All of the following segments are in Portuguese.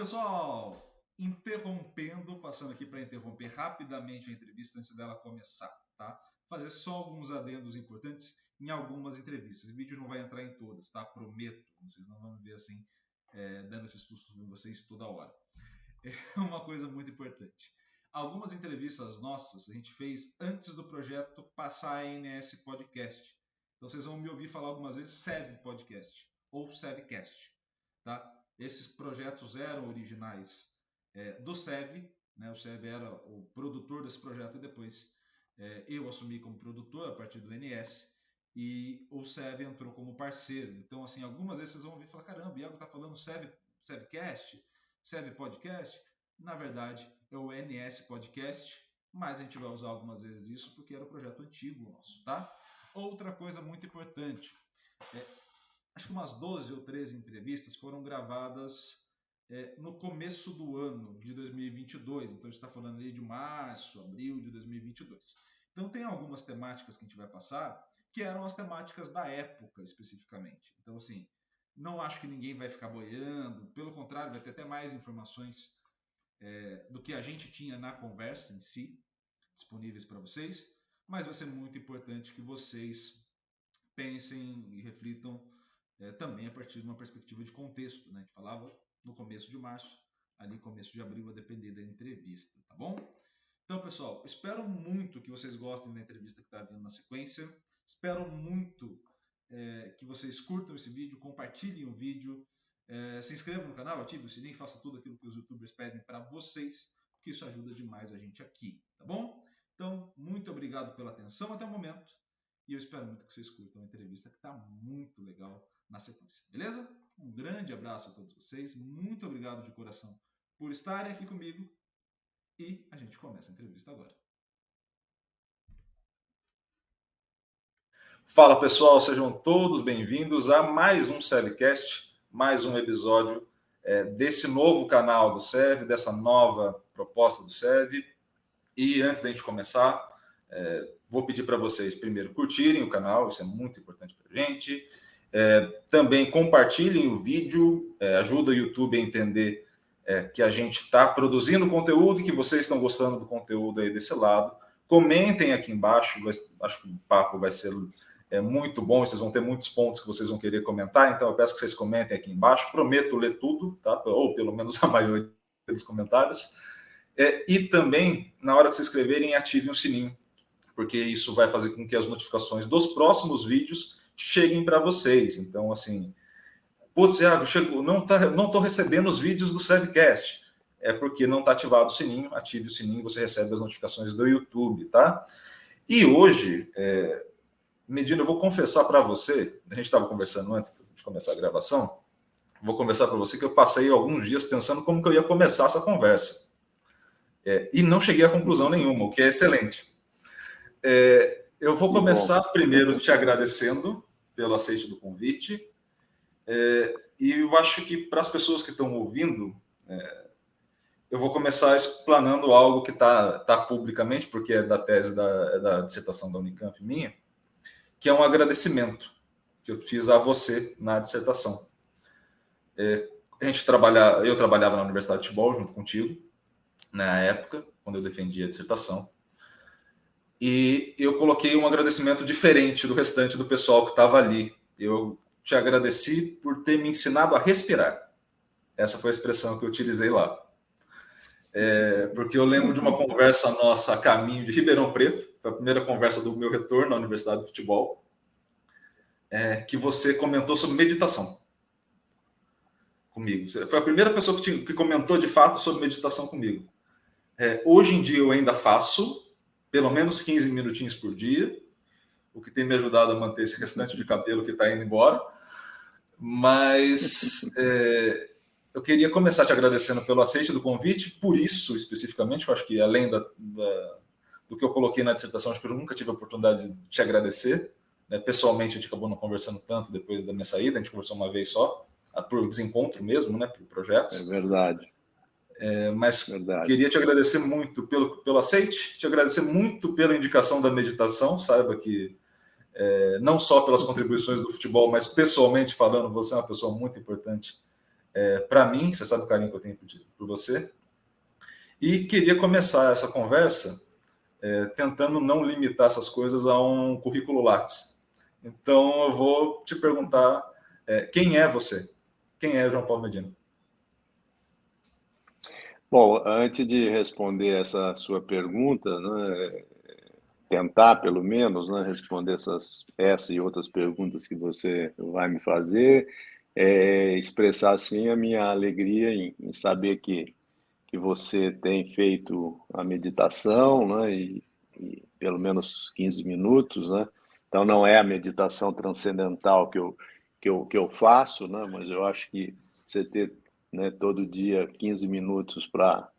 pessoal, interrompendo, passando aqui para interromper rapidamente a entrevista antes dela começar, tá? Fazer só alguns adendos importantes em algumas entrevistas. O vídeo não vai entrar em todas, tá? Prometo. Vocês não vão me ver assim, dando esses sustos em vocês toda hora. É uma coisa muito importante. Algumas entrevistas nossas a gente fez antes do projeto passar a ANS Podcast. Então vocês vão me ouvir falar algumas vezes SEV Podcast ou SEVcast, tá? Esses projetos eram originais do SEV, né? O SEV era o produtor desse projeto e depois eu assumi como produtor a partir do NS e o SEV entrou como parceiro. Então, assim, algumas vezes vocês vão ouvir e falar, caramba, o Iago tá falando SEVcast, SEV Podcast. Na verdade, é o NS Podcast, mas a gente vai usar algumas vezes isso porque era o projeto antigo nosso, tá? Outra coisa muito importante, acho que umas 12 ou 13 entrevistas foram gravadas no começo do ano de 2022. Então, a gente está falando ali de março, abril de 2022. Então, tem algumas temáticas que a gente vai passar que eram as temáticas da época, especificamente. Então, assim, não acho que ninguém vai ficar boiando. Pelo contrário, vai ter até mais informações do que a gente tinha na conversa em si, disponíveis para vocês. Mas vai ser muito importante que vocês pensem e reflitam também a partir de uma perspectiva de contexto, né? A gente falava no começo de março, ali começo de abril, a depender da entrevista, tá bom? Então, pessoal, espero muito que vocês gostem da entrevista que está vindo na sequência. Espero muito que vocês curtam esse vídeo, compartilhem o vídeo, se inscrevam no canal, ativem o sininho, façam tudo aquilo que os youtubers pedem para vocês, porque isso ajuda demais a gente aqui, tá bom? Então, muito obrigado pela atenção até o momento e eu espero muito que vocês curtam a entrevista que está muito legal na sequência, beleza? Um grande abraço a todos vocês, muito obrigado de coração por estarem aqui comigo e a gente começa a entrevista agora. Fala pessoal, sejam todos bem-vindos a mais um SEVcast, mais um episódio desse novo canal do SEV, dessa nova proposta do SEV. E antes da gente começar, vou pedir para vocês primeiro curtirem o canal, isso é muito importante para a gente. Também compartilhem o vídeo, ajuda o YouTube a entender que a gente está produzindo conteúdo e que vocês estão gostando do conteúdo aí desse lado. Comentem aqui embaixo, acho que o papo vai ser muito bom, vocês vão ter muitos pontos que vocês vão querer comentar, então eu peço que vocês comentem aqui embaixo, prometo ler tudo, tá? Ou pelo menos a maioria dos comentários. E também, na hora que se inscreverem, ativem o sininho, porque isso vai fazer com que as notificações dos próximos vídeos cheguem para vocês. Então, assim, putz, Iago, não estou recebendo os vídeos do SEVcast. É porque não está ativado o sininho, ative o sininho, você recebe as notificações do YouTube, tá? E hoje, Medina, eu vou confessar para você, a gente estava conversando antes de começar a gravação, vou conversar para você que eu passei alguns dias pensando como que eu ia começar essa conversa. E não cheguei a conclusão nenhuma, o que é excelente. Eu vou começar primeiro te agradecendo pelo aceite do convite. E eu acho que para as pessoas que estão ouvindo, eu vou começar explanando algo que tá publicamente, porque é da tese da dissertação da Unicamp minha, que é um agradecimento que eu fiz a você na dissertação. Eu trabalhava na Universidade de Tibol junto contigo, na época, quando eu defendia a dissertação. E eu coloquei um agradecimento diferente do restante do pessoal que estava ali. Eu te agradeci por ter me ensinado a respirar. Essa foi a expressão que eu utilizei lá. Porque eu lembro de uma conversa nossa a caminho de Ribeirão Preto, foi a primeira conversa do meu retorno na Universidade de Futebol, que você comentou sobre meditação comigo. Você foi a primeira pessoa que comentou de fato sobre meditação comigo. Hoje em dia eu ainda faço, pelo menos 15 minutinhos por dia, o que tem me ajudado a manter esse restante de cabelo que está indo embora. Mas eu queria começar te agradecendo pelo aceite do convite, por isso especificamente, eu acho que além do que eu coloquei na dissertação, acho que eu nunca tive a oportunidade de te agradecer. Pessoalmente, a gente acabou não conversando tanto depois da minha saída, a gente conversou uma vez só, por desencontro mesmo, né, por projetos. É verdade. Mas queria te agradecer muito pelo aceite, te agradecer muito pela indicação da meditação, saiba que não só pelas contribuições do futebol, mas pessoalmente falando, você é uma pessoa muito importante para mim, você sabe o carinho que eu tenho por você, e queria começar essa conversa tentando não limitar essas coisas a um currículo Lattes. Então, eu vou te perguntar quem é você? Quem é João Paulo Medina? Bom, antes de responder essa sua pergunta, né, tentar pelo menos, né, responder essa e outras perguntas que você vai me fazer, expressar assim a minha alegria em saber que você tem feito a meditação, né, e pelo menos 15 minutos, né? Então não é a meditação transcendental que eu faço, né, mas eu acho que você ter, né, todo dia 15 minutos para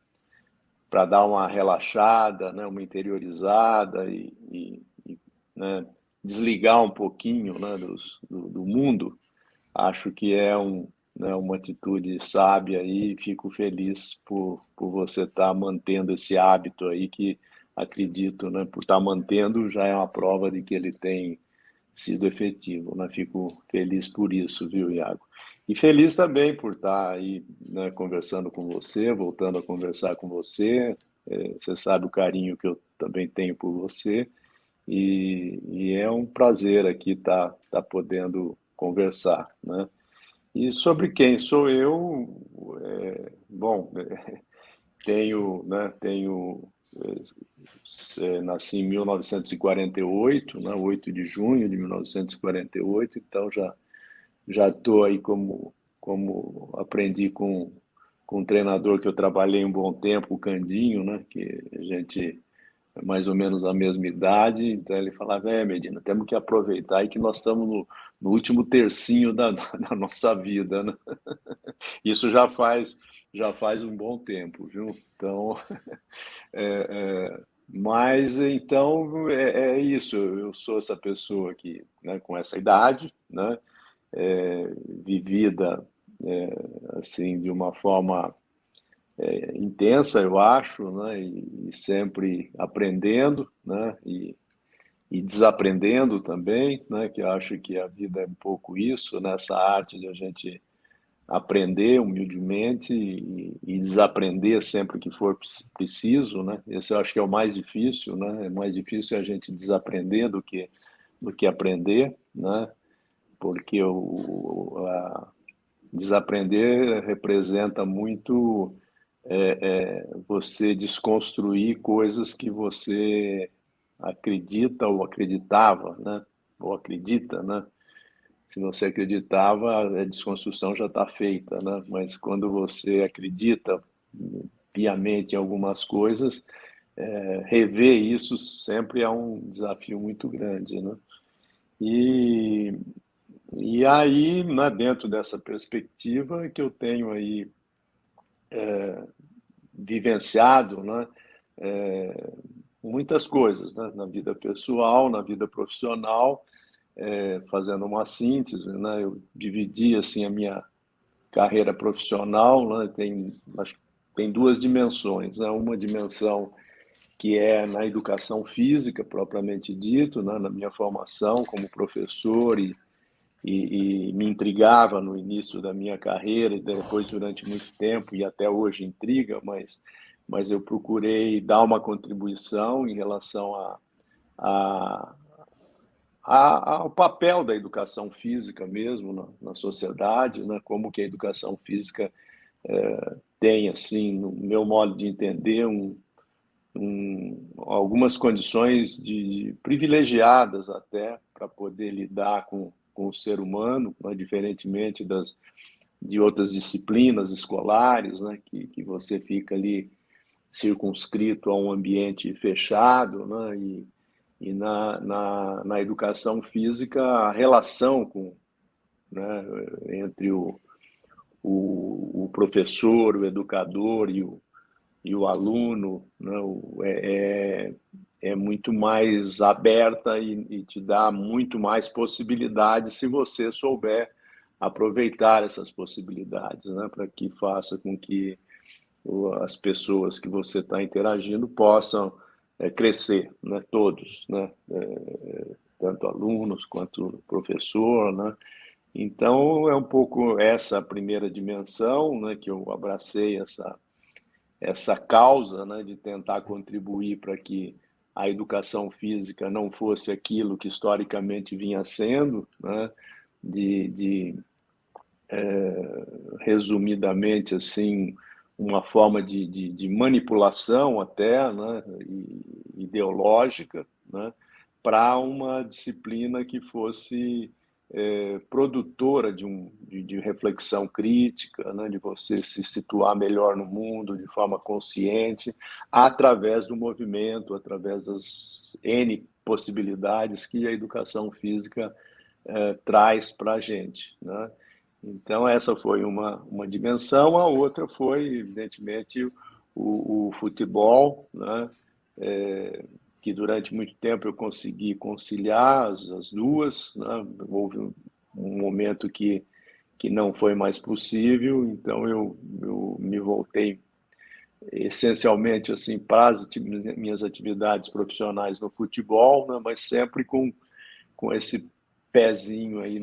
dar uma relaxada, né, uma interiorizada né, desligar um pouquinho, né, do mundo, acho que é né, uma atitude sábia e fico feliz por você estar mantendo esse hábito aí que acredito, né, por estar mantendo já é uma prova de que ele tem sido efetivo, né? Fico feliz por isso, viu, Iago? E feliz também por estar aí, né, conversando com você, voltando a conversar com você. Você sabe o carinho que eu também tenho por você e é um prazer aqui estar podendo conversar, né? E sobre quem sou eu, bom, tenho nasci em 1948, né, 8 de junho de 1948, então já estou aí como aprendi com um treinador que eu trabalhei um bom tempo, o Candinho, né, que a gente é mais ou menos a mesma idade, então ele falava, Medina, temos que aproveitar aí que nós estamos no último tercinho da nossa vida, né? Isso já faz um bom tempo, viu? Então, mas então é isso. Eu sou essa pessoa que, né, com essa idade, né, vivida assim de uma forma intensa, eu acho, né, e sempre aprendendo, né, e desaprendendo também, né, que eu acho que a vida é um pouco isso, nessa arte de a gente aprender humildemente e desaprender sempre que for preciso, né? Esse eu acho que é o mais difícil, né? É mais difícil a gente desaprender do que aprender, né? Porque desaprender representa muito você desconstruir coisas que você acredita ou acreditava, né? Ou acredita, né? Se você acreditava, a desconstrução já está feita, né? Mas quando você acredita piamente em algumas coisas, rever isso sempre é um desafio muito grande, né? E, e aí, né, dentro dessa perspectiva, que eu tenho aí vivenciado, né, muitas coisas, né, na vida pessoal, na vida profissional, fazendo uma síntese, né? Eu dividi assim a minha carreira profissional, né, acho que tem duas dimensões, né? Uma dimensão que é na educação física propriamente dito, né, na minha formação como professor e me intrigava no início da minha carreira e depois durante muito tempo e até hoje intriga, mas eu procurei dar uma contribuição em relação a, ao papel da educação física mesmo na sociedade, né? Como que a educação física tem, assim, no meu modo de entender, algumas condições privilegiadas até para poder lidar com o ser humano, né? Diferentemente de outras disciplinas escolares, né? Que você fica ali circunscrito a um ambiente fechado, né? E na educação física, a relação né, entre o professor, o educador e o aluno, né, é muito mais aberta e te dá muito mais possibilidades se você souber aproveitar essas possibilidades, né, para que faça com que as pessoas que você está interagindo possam crescer, né, todos, né, tanto alunos quanto professor, né, Então, é um pouco essa primeira dimensão, né, que eu abracei essa causa, né, de tentar contribuir para que a educação física não fosse aquilo que historicamente vinha sendo, né, de resumidamente assim, uma forma de manipulação até, né, ideológica, né, para uma disciplina que fosse produtora de reflexão crítica, né, de você se situar melhor no mundo de forma consciente, através do movimento, através das N possibilidades que a educação física traz para a gente, né? Então, essa foi uma dimensão. A outra foi, evidentemente, o futebol, né? Que durante muito tempo eu consegui conciliar as duas, né? Houve um momento que não foi mais possível, então eu me voltei essencialmente assim para as minhas atividades profissionais no futebol, né? Mas sempre com esse pezinho aí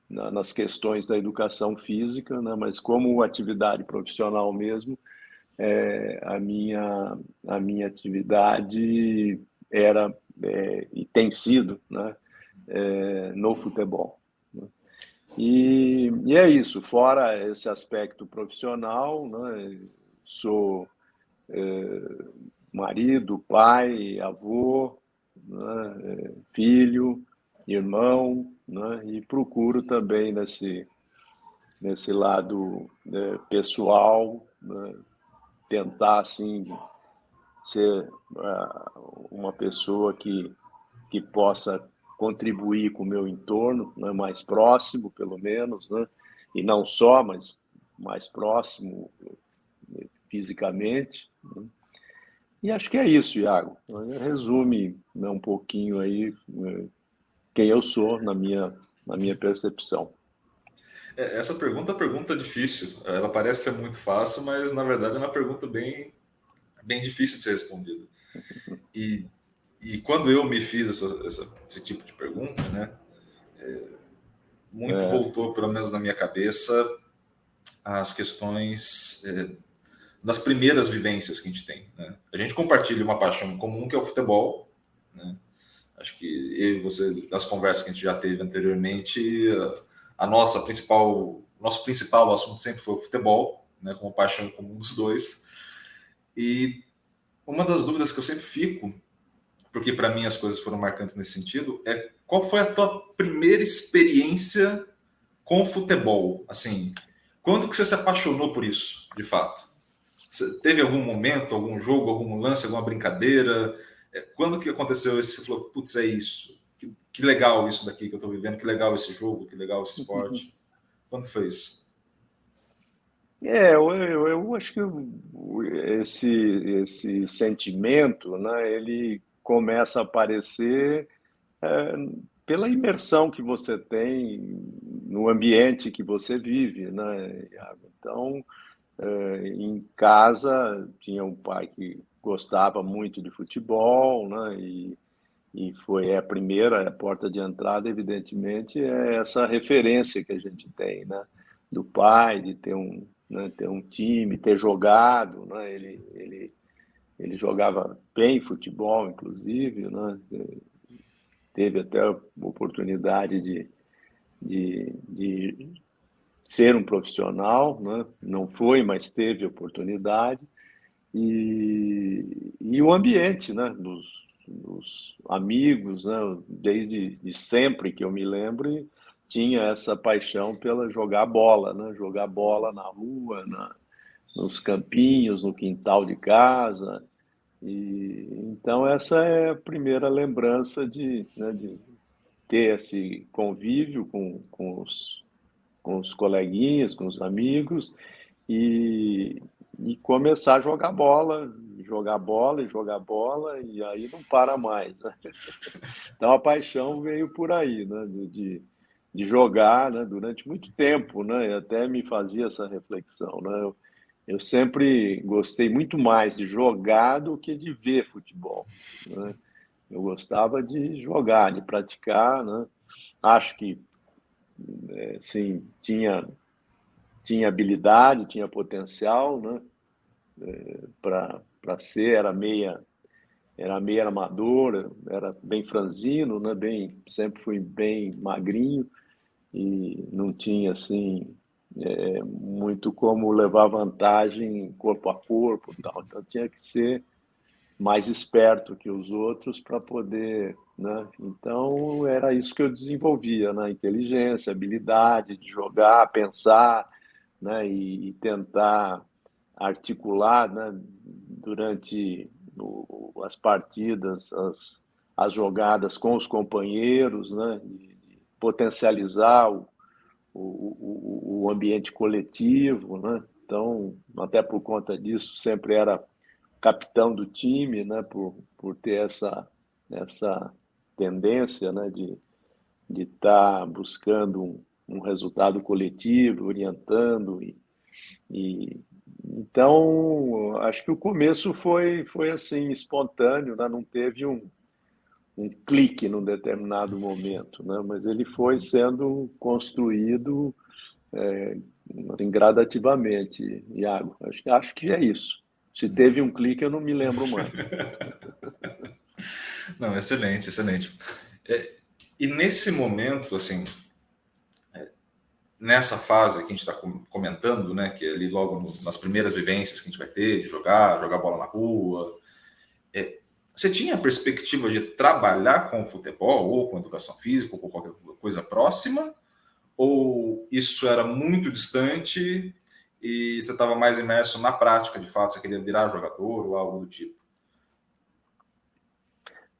nas questões da educação física, né? Mas como atividade profissional mesmo, a minha atividade era e tem sido, né? No futebol. Né? E é isso, fora esse aspecto profissional, né? Sou marido, pai, avô, né? Filho, irmão, né? E procuro também nesse lado pessoal, né? Tentar assim ser uma pessoa que possa contribuir com o meu entorno, né? Mais próximo, pelo menos, né? E não só, mas mais próximo fisicamente. Né? E acho que é isso, Iago. Resume, né, um pouquinho aí quem eu sou na minha percepção. Essa pergunta é uma pergunta difícil. Ela parece ser muito fácil, mas na verdade é uma pergunta bem difícil de ser respondida. E, e quando eu me fiz esse tipo de pergunta, né, muito É, voltou, pelo menos na minha cabeça, as questões das primeiras vivências que a gente tem. Né? A gente compartilha uma paixão comum que é o futebol. Né? Acho que eu e você, das conversas que a gente já teve anteriormente, nosso principal assunto sempre foi o futebol, né, como paixão comum dos dois. E uma das dúvidas que eu sempre fico, porque para mim as coisas foram marcantes nesse sentido, é qual foi a tua primeira experiência com o futebol? Assim, quando que você se apaixonou por isso, de fato? Você teve algum momento, algum jogo, algum lance, alguma brincadeira? Quando que aconteceu esse? Você falou, putz, é isso. Que legal isso daqui que eu estou vivendo, que legal esse jogo, que legal esse esporte. Quando foi isso? eu acho que esse sentimento, né, ele começa a aparecer é, pela imersão que você tem no ambiente que você vive, né, Iago? Então, em casa tinha um pai que gostava muito de futebol, né, e foi a primeira, a porta de entrada, evidentemente, é essa referência que a gente tem, né? Do pai, de ter um time, ter jogado, né? Ele jogava bem futebol, inclusive, né? Teve até a oportunidade de ser um profissional, né? Não foi, mas teve oportunidade. E o ambiente, né, dos amigos, né, desde de sempre que eu me lembro, tinha essa paixão pela jogar bola, né, jogar bola na rua, nos campinhos, no quintal de casa. E então essa é a primeira lembrança né, de ter esse convívio com os coleguinhas, com os amigos, e, e começar a jogar bola e jogar bola, e aí não para mais. Né? Então a paixão veio por aí, né? De jogar, né? Durante muito tempo, né? Eu até me fazia essa reflexão, né? Eu sempre gostei muito mais de jogar do que de ver futebol, né? Eu gostava de jogar, de praticar, né? Acho que assim, tinha habilidade, tinha potencial, né, para ser, era meio amador, era bem franzino, né, sempre fui bem magrinho e não tinha assim muito como levar vantagem corpo a corpo, e tal. Então tinha que ser mais esperto que os outros para poder, né? Então era isso que eu desenvolvia, né? Inteligência, habilidade de jogar, pensar, né? E tentar articular, né? Durante as partidas, as jogadas com os companheiros, né? De potencializar o ambiente coletivo, né? Então, até por conta disso, sempre era capitão do time, né? Por ter essa tendência, né? De estar buscando um resultado coletivo, orientando e então acho que o começo foi assim espontâneo, né? Não teve um clique num determinado momento, né? Mas ele foi sendo construído assim, gradativamente, Iago. Acho que é isso. Se teve um clique, eu não me lembro mais. Não, excelente, excelente. E nesse momento, assim, nessa fase que a gente está comentando, né, que é ali logo nas primeiras vivências que a gente vai ter, de jogar bola na rua, você tinha a perspectiva de trabalhar com o futebol, ou com educação física, ou com qualquer coisa próxima? Ou isso era muito distante e você estava mais imerso na prática, de fato, você queria virar jogador ou algo do tipo?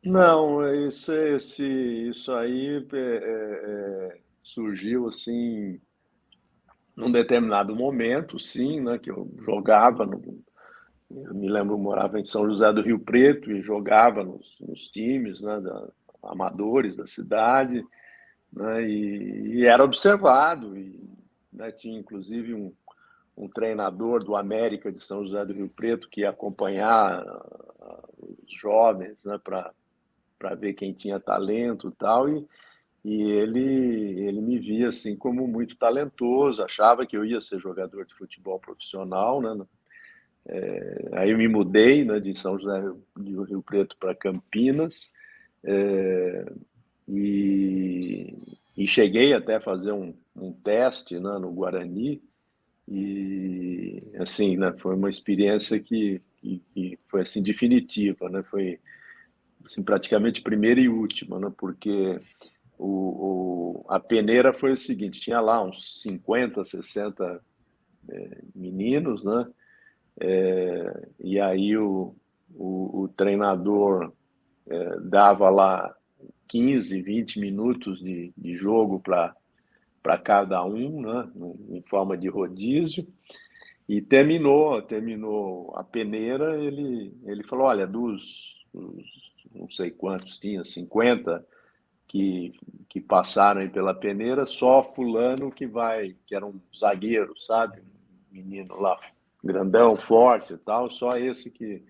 Não, isso aí surgiu assim num determinado momento, sim, né, que eu jogava eu me lembro, eu morava em São José do Rio Preto e jogava nos times, né, amadores da cidade, né, e era observado e, né, tinha inclusive um treinador do América de São José do Rio Preto que ia acompanhar os jovens, né, para ver quem tinha talento e tal, e ele me via assim como muito talentoso, achava que eu ia ser jogador de futebol profissional, né? Aí eu me mudei, né, de São José do Rio Preto para Campinas, é, e, e cheguei até a fazer um teste, né, no Guarani, e assim, né, foi uma experiência que foi assim definitiva, né? Foi assim, praticamente primeira e última, né? Porque a peneira foi o seguinte, tinha lá uns 50, 60 meninos, né? E aí o treinador dava lá 15, 20 minutos de jogo para cada um, né? Em forma de rodízio. E terminou a peneira, ele falou, olha, não sei quantos tinha, 50 que, que passaram aí pela peneira, só fulano que era um zagueiro, sabe? Um menino lá, grandão, forte e tal, só esse que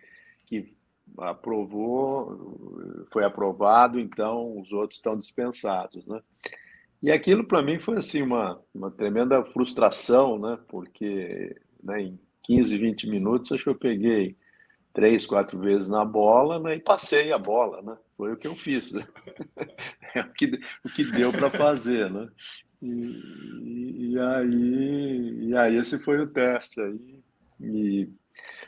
foi aprovado, então os outros estão dispensados, né? E aquilo para mim foi assim uma tremenda frustração, né? Porque, né, em 15, 20 minutos acho que eu peguei 3, 4 vezes na bola, né, e passei a bola, né? Foi o que eu fiz, né? É o que deu para fazer, né? E aí esse foi o teste aí. E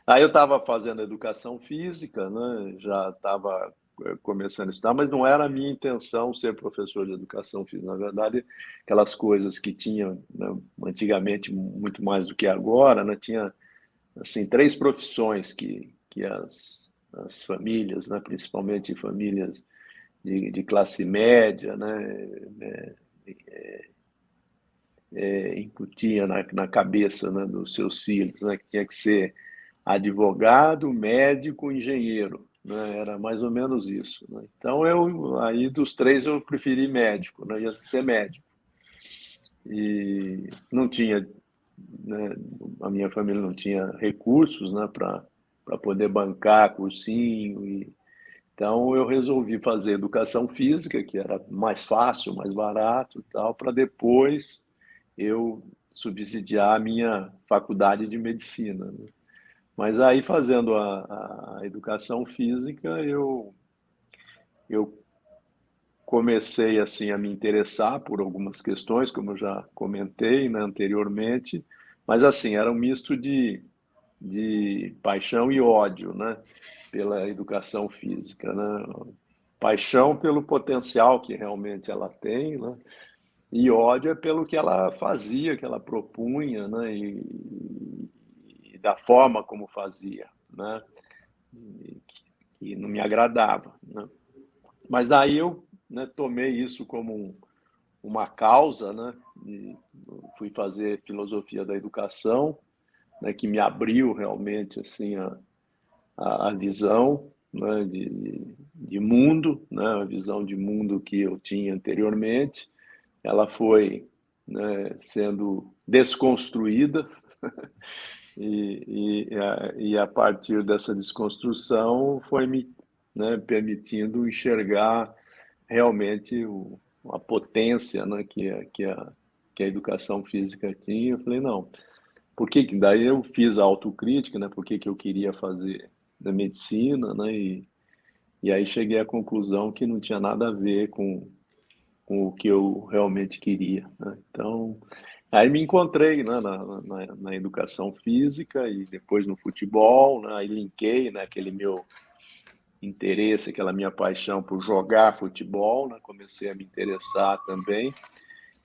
aí eu estava fazendo educação física, né? Já estava começando a estudar, mas não era a minha intenção ser professor de educação física. Na verdade, aquelas coisas que tinha, né, antigamente muito mais do que agora, né? Tinha assim 3 profissões que as famílias, né? Principalmente famílias de classe média, né? Incutia na cabeça, né, dos seus filhos, né? Que tinha que ser advogado, médico, engenheiro, né? Era mais ou menos isso, né? Então aí dos 3 eu preferi médico, né? Ia ser médico e não tinha, né? A minha família não tinha recursos, né? Para poder bancar cursinho Então eu resolvi fazer educação física, que era mais fácil, mais barato e tal, para depois eu subsidiar a minha faculdade de medicina, né? Mas aí fazendo a educação física, eu comecei assim a me interessar por algumas questões, como eu já comentei, né, anteriormente, mas assim, era um misto de paixão e ódio, né, pela educação física, né? Paixão pelo potencial que realmente ela tem, né? E ódio é pelo que ela fazia, que ela propunha, né? E da forma como fazia, né? E não me agradava, né? Mas aí eu, né, tomei isso como uma causa, né? E fui fazer filosofia da educação, né? Que me abriu realmente assim a visão, né? De mundo, né? A visão de mundo que eu tinha anteriormente. Ela foi, né, sendo desconstruída e a partir dessa desconstrução foi me, né, permitindo enxergar realmente a potência, né, que a educação física tinha. Eu falei, não, por que daí eu fiz a autocrítica, né, por que eu queria fazer da medicina, né, e aí cheguei à conclusão que não tinha nada a ver com o que eu realmente queria, né? Então, aí me encontrei, né, na educação física e depois no futebol, né, aí linkei, né, aquele meu interesse, aquela minha paixão por jogar futebol, né, comecei a me interessar também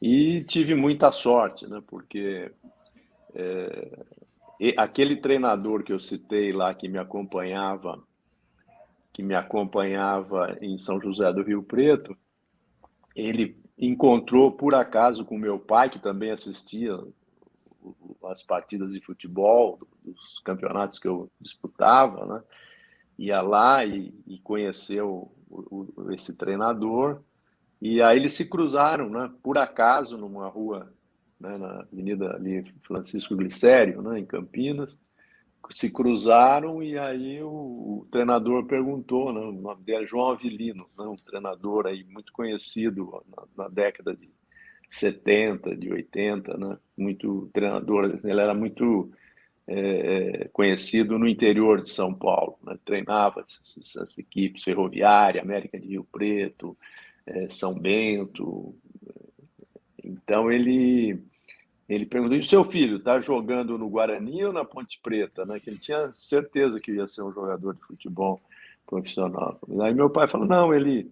e tive muita sorte, né, porque aquele treinador que eu citei lá que me acompanhava em São José do Rio Preto, ele encontrou por acaso com meu pai, que também assistia as partidas de futebol, dos campeonatos que eu disputava, né? Ia lá e conheceu esse treinador, e aí eles se cruzaram, né? Por acaso, numa rua, né? Na Avenida ali, Francisco Glicério, né? Em Campinas, se cruzaram e aí o treinador perguntou, né? O nome dele é João Avilino, né? Um treinador aí muito conhecido na década de 70, de 80, né? Muito treinador, ele era muito conhecido no interior de São Paulo, né? Treinava essas equipes Ferroviária, América de Rio Preto, São Bento. Então ele perguntou: e o seu filho está jogando no Guarani ou na Ponte Preta, né? Que ele tinha certeza que ia ser um jogador de futebol profissional. Aí meu pai falou: não, ele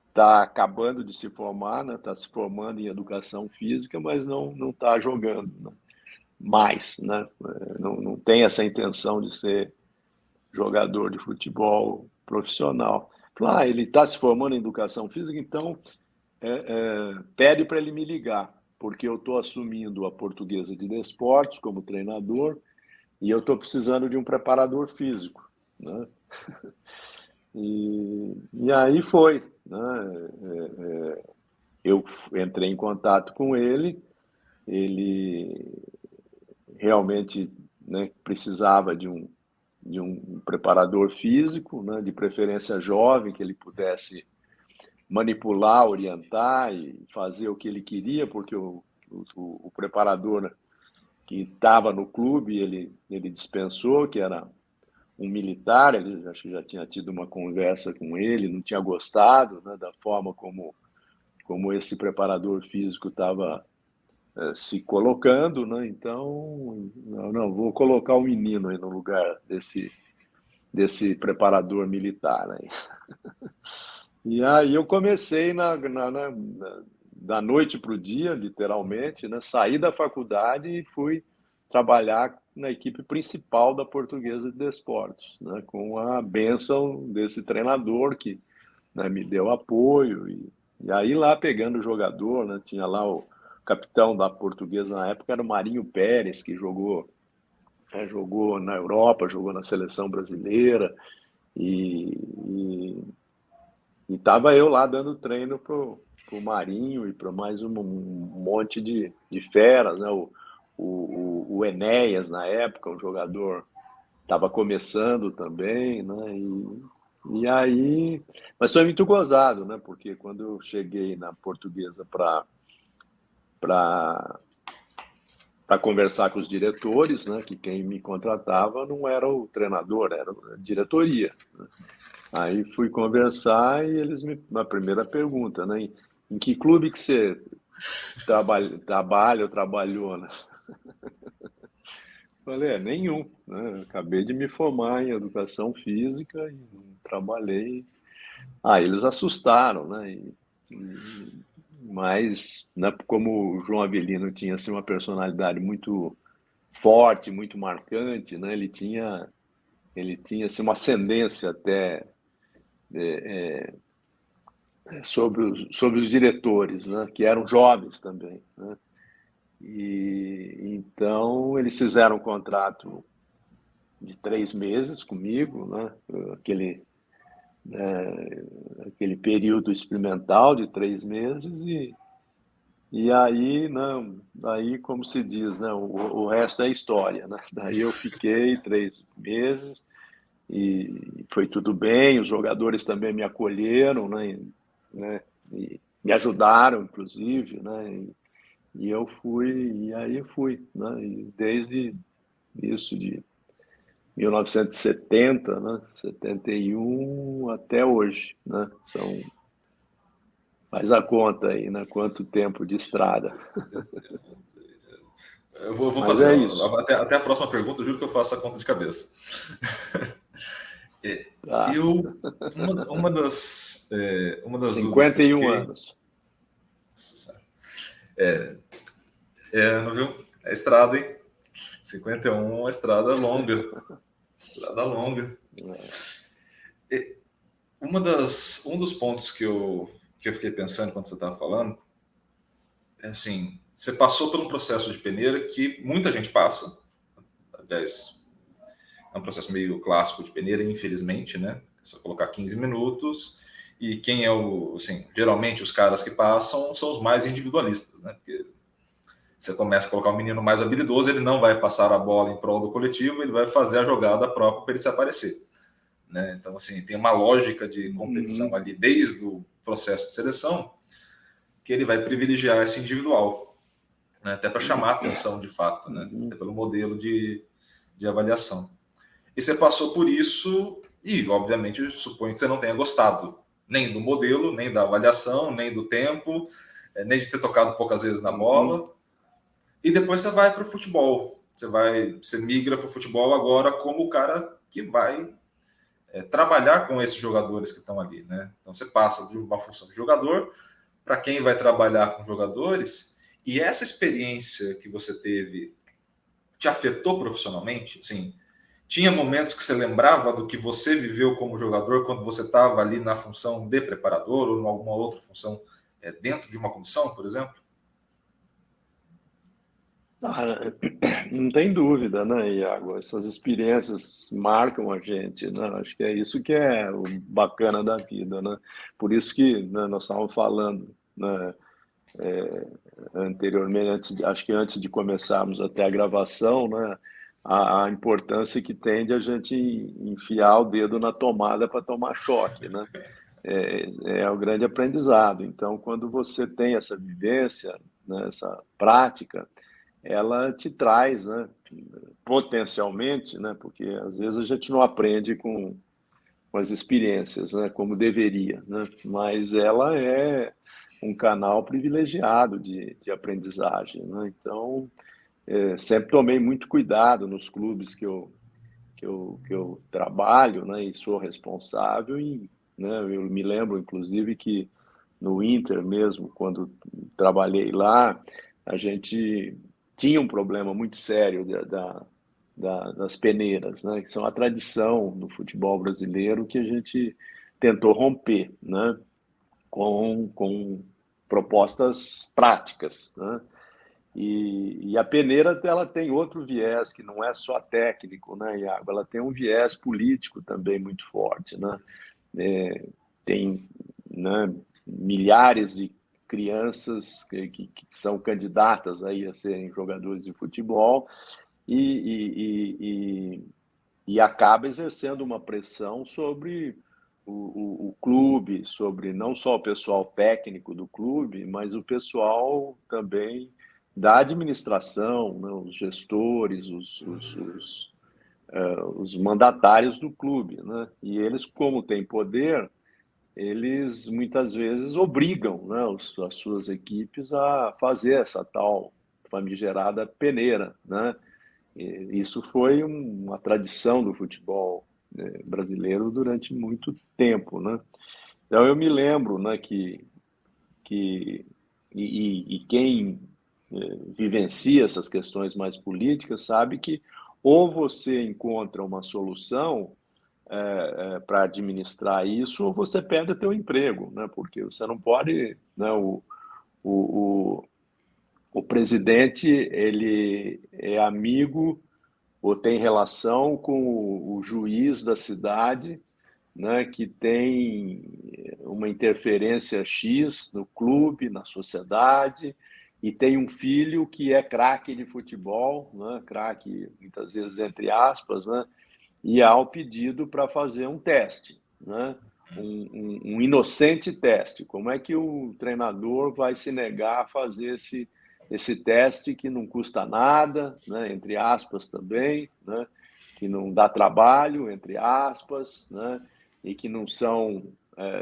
está acabando de se formar, né? Está se formando em educação física, mas não está jogando, né? Mais, né? Não tem essa intenção de ser jogador de futebol profissional. Ele está se formando em educação física, então pede para ele me ligar, porque eu estou assumindo a Portuguesa de Desportos como treinador e eu estou precisando de um preparador físico, né? E aí foi, né? Eu entrei em contato com ele realmente, né, precisava de um preparador físico, né, de preferência jovem, que ele pudesse manipular, orientar e fazer o que ele queria, porque o preparador que estava no clube, ele dispensou, que era um militar, ele acho que já tinha tido uma conversa com ele, não tinha gostado, né, da forma como esse preparador físico estava se colocando, né? Então, não, vou colocar o menino aí no lugar desse preparador militar, né? E aí eu comecei da noite para o dia, literalmente, né? Saí da faculdade e fui trabalhar na equipe principal da Portuguesa de Desportos, né? Com a bênção desse treinador que, né, me deu apoio e aí lá pegando o jogador, né? Tinha lá o capitão da Portuguesa na época era o Marinho Pérez, que jogou na Europa, jogou na seleção brasileira e estava eu lá dando treino pro Marinho e para mais um monte de feras, né? O Enéas na época, um jogador estava começando também, né? E aí, mas foi muito gozado, né? Porque quando eu cheguei na Portuguesa para conversar com os diretores, né? Que quem me contratava não era o treinador, era a diretoria. Aí fui conversar e eles a primeira pergunta, né? Em que clube que você trabalha ou trabalhou, né? Falei, nenhum, né? Acabei de me formar em educação física e não trabalhei. Eles assustaram, né? Mas, né, como o João Avelino tinha assim, uma personalidade muito forte, muito marcante, né? Ele tinha assim, uma ascendência até sobre os diretores, né? Que eram jovens também, né? E então eles fizeram um contrato de 3 meses comigo, né? Aquele período experimental de 3 meses e aí, não, aí como se diz, né? O resto é história, né? Daí eu fiquei 3 meses e foi tudo bem. Os jogadores também me acolheram, né? E me ajudaram, inclusive, né? E eu fui, e aí eu fui, né? E desde isso de 1970, né? 71 até hoje, né? Faz a conta aí, né? Quanto tempo de estrada. Eu vou Mas fazer, é ó, isso. até a próxima pergunta, eu juro que eu faço a conta de cabeça. É, Tá. eu, uma das dúvidas que eu 51 fiquei, anos. não viu? É estrada, hein? 51, estrada longa. Estrada longa. Um dos pontos que eu fiquei pensando quando você estava falando é assim, você passou por um processo de peneira que muita gente passa. Aliás, é um processo meio clássico de peneira, infelizmente, né? É só colocar 15 minutos e quem é assim, geralmente os caras que passam são os mais individualistas, né? Porque você começa a colocar um menino mais habilidoso, ele não vai passar a bola em prol do coletivo, ele vai fazer a jogada própria para ele se aparecer. Né? Então, assim, tem uma lógica de competição ali desde o processo de seleção que ele vai privilegiar esse individual, né? Até para chamar a atenção de fato, né? Até pelo modelo de avaliação. E você passou por isso e, obviamente, suponho que você não tenha gostado nem do modelo, nem da avaliação, nem do tempo, nem de ter tocado poucas vezes na bola. E depois você vai para o futebol. Você migra para o futebol agora como o cara que vai trabalhar com esses jogadores que estão ali, né? Então você passa de uma função de jogador para quem vai trabalhar com jogadores. E essa experiência que você teve te afetou profissionalmente? Assim, tinha momentos que você lembrava do que você viveu como jogador quando você estava ali na função de preparador ou em alguma outra função dentro de uma comissão, por exemplo? Não tem dúvida, né, Iago? Essas experiências marcam a gente, né? Acho que é isso que é o bacana da vida, né? Por isso que, né, nós estávamos falando, né, anteriormente, acho que antes de começarmos até a gravação, né, a importância que tem de a gente enfiar o dedo na tomada para tomar choque, né? É o grande aprendizado. Então, quando você tem essa vivência, né, essa prática, ela te traz, né, potencialmente, né, porque às vezes a gente não aprende com as experiências, né, como deveria, né, mas ela é um canal privilegiado de aprendizagem, né, então sempre tomei muito cuidado nos clubes que eu trabalho, né, e sou responsável e, né, eu me lembro inclusive que no Inter mesmo, quando trabalhei lá, a gente tinha um problema muito sério das peneiras, né, que são a tradição do futebol brasileiro que a gente tentou romper, né, com propostas práticas, né? E a peneira ela tem outro viés que não é só técnico, né, Iago? Ela tem um viés político também muito forte, né? Tem, né, milhares de crianças que são candidatas aí a serem jogadores de futebol e e acaba exercendo uma pressão sobre o clube, sobre não só o pessoal técnico do clube, mas o pessoal também da administração, né, os gestores, os mandatários do clube, né? E eles, como têm poder, eles muitas vezes obrigam, né, as suas equipes a fazer essa tal famigerada peneira, né? E isso foi uma tradição do futebol, né, brasileiro durante muito tempo, né? Então eu me lembro, né, que e quem vivencia essas questões mais políticas sabe que ou você encontra uma solução para administrar isso, ou você perde o teu emprego, né? Porque você não pode, né? O, o presidente ele é amigo ou tem relação com o juiz da cidade, né, que tem uma interferência X no clube, na sociedade, e tem um filho que é craque de futebol, né, craque muitas vezes entre aspas, né, e há o pedido para fazer um teste, né, um inocente teste. Como é que o treinador vai se negar a fazer esse teste que não custa nada, né, entre aspas também, né, que não dá trabalho, entre aspas, né, e que não são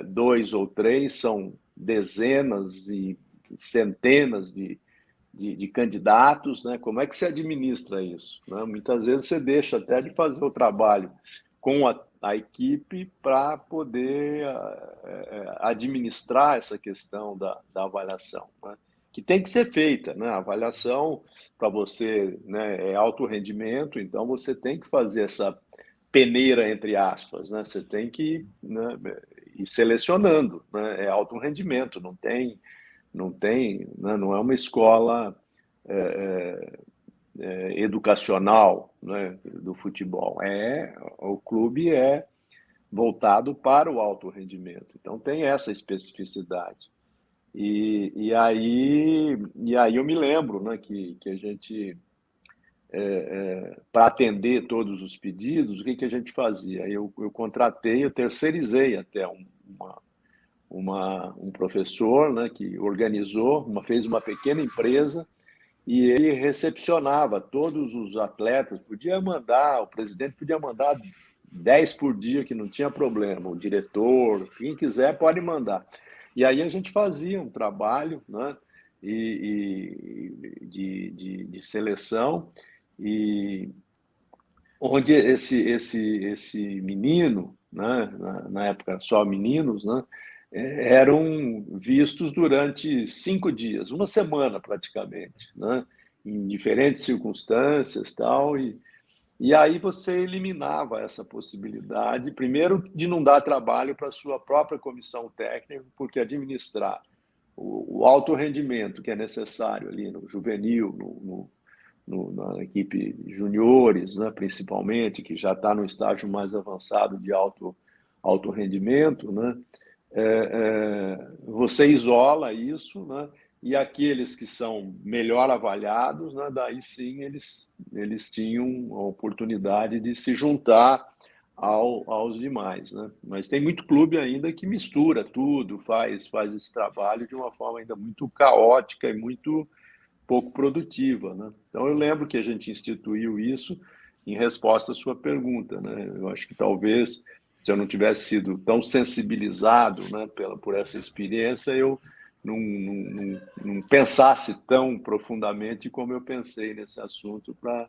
dois ou três, são dezenas e centenas de candidatos, né? Como é que se administra isso? Né? Muitas vezes você deixa até de fazer o trabalho com a equipe para poder administrar essa questão da avaliação, né? Que tem que ser feita, né? A avaliação para você, né, é alto rendimento, então você tem que fazer essa peneira, entre aspas, né? Você tem que, né, ir selecionando, né? É alto rendimento, não tem, né, não é uma escola educacional, né, do futebol. O clube é voltado para o alto rendimento, então tem essa especificidade. E aí eu me lembro, né, que a gente, para atender todos os pedidos, o que a gente fazia? Eu contratei, eu terceirizei até um professor, né, que organizou, fez uma pequena empresa e ele recepcionava todos os atletas, o presidente podia mandar 10 por dia, que não tinha problema, o diretor, quem quiser pode mandar. E aí a gente fazia um trabalho, né, de seleção, e onde esse menino, né, na época só meninos, né, eram vistos durante 5 dias, uma semana praticamente, né, em diferentes circunstâncias, tal, e aí você eliminava essa possibilidade, primeiro de não dar trabalho para a sua própria comissão técnica, porque administrar o alto rendimento que é necessário ali no juvenil, na equipe juniores, né, principalmente, que já está no estágio mais avançado de alto rendimento, né, você isola isso, né, e aqueles que são melhor avaliados, né, daí sim eles tinham a oportunidade de se juntar aos demais, né? Mas tem muito clube ainda que mistura tudo, faz esse trabalho de uma forma ainda muito caótica e muito pouco produtiva, né? Então eu lembro que a gente instituiu isso em resposta à sua pergunta, né? Eu acho que talvez se eu não tivesse sido tão sensibilizado, né, por essa experiência, eu não pensasse tão profundamente como eu pensei nesse assunto para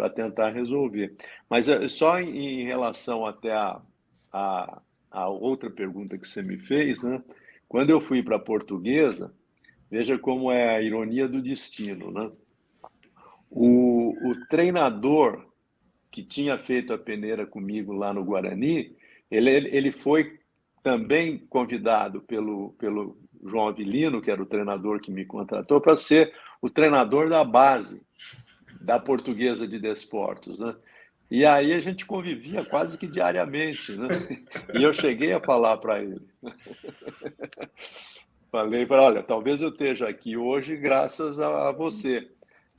tentar resolver. Mas só em relação até a outra pergunta que você me fez, né? Quando eu fui para a Portuguesa, veja como é a ironia do destino, né? O treinador que tinha feito a peneira comigo lá no Guarani, ele foi também convidado pelo João Avilino, que era o treinador que me contratou, para ser o treinador da base da Portuguesa de Desportos, né? E aí a gente convivia quase que diariamente, né? E eu cheguei a falar para ele. Falei para, olha, talvez eu esteja aqui hoje graças a você,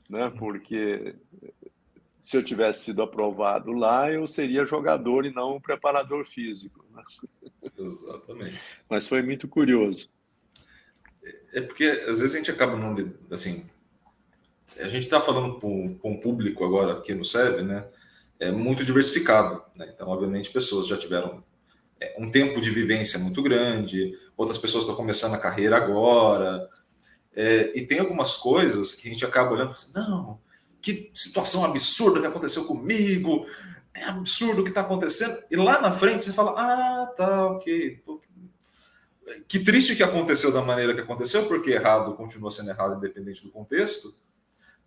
né? Porque se eu tivesse sido aprovado lá, eu seria jogador e não um preparador físico, né? Exatamente. Mas foi muito curioso. É porque às vezes a gente acaba não, assim, a gente está falando com um público agora aqui no SEB, né? É muito diversificado, né? Então, obviamente, pessoas já tiveram um tempo de vivência muito grande, outras pessoas estão começando a carreira agora, e tem algumas coisas que a gente acaba olhando e fala assim, não, que situação absurda que aconteceu comigo, é absurdo o que está acontecendo, e lá na frente você fala, ah, tá, ok, pô, que triste que aconteceu da maneira que aconteceu, porque errado continua sendo errado independente do contexto,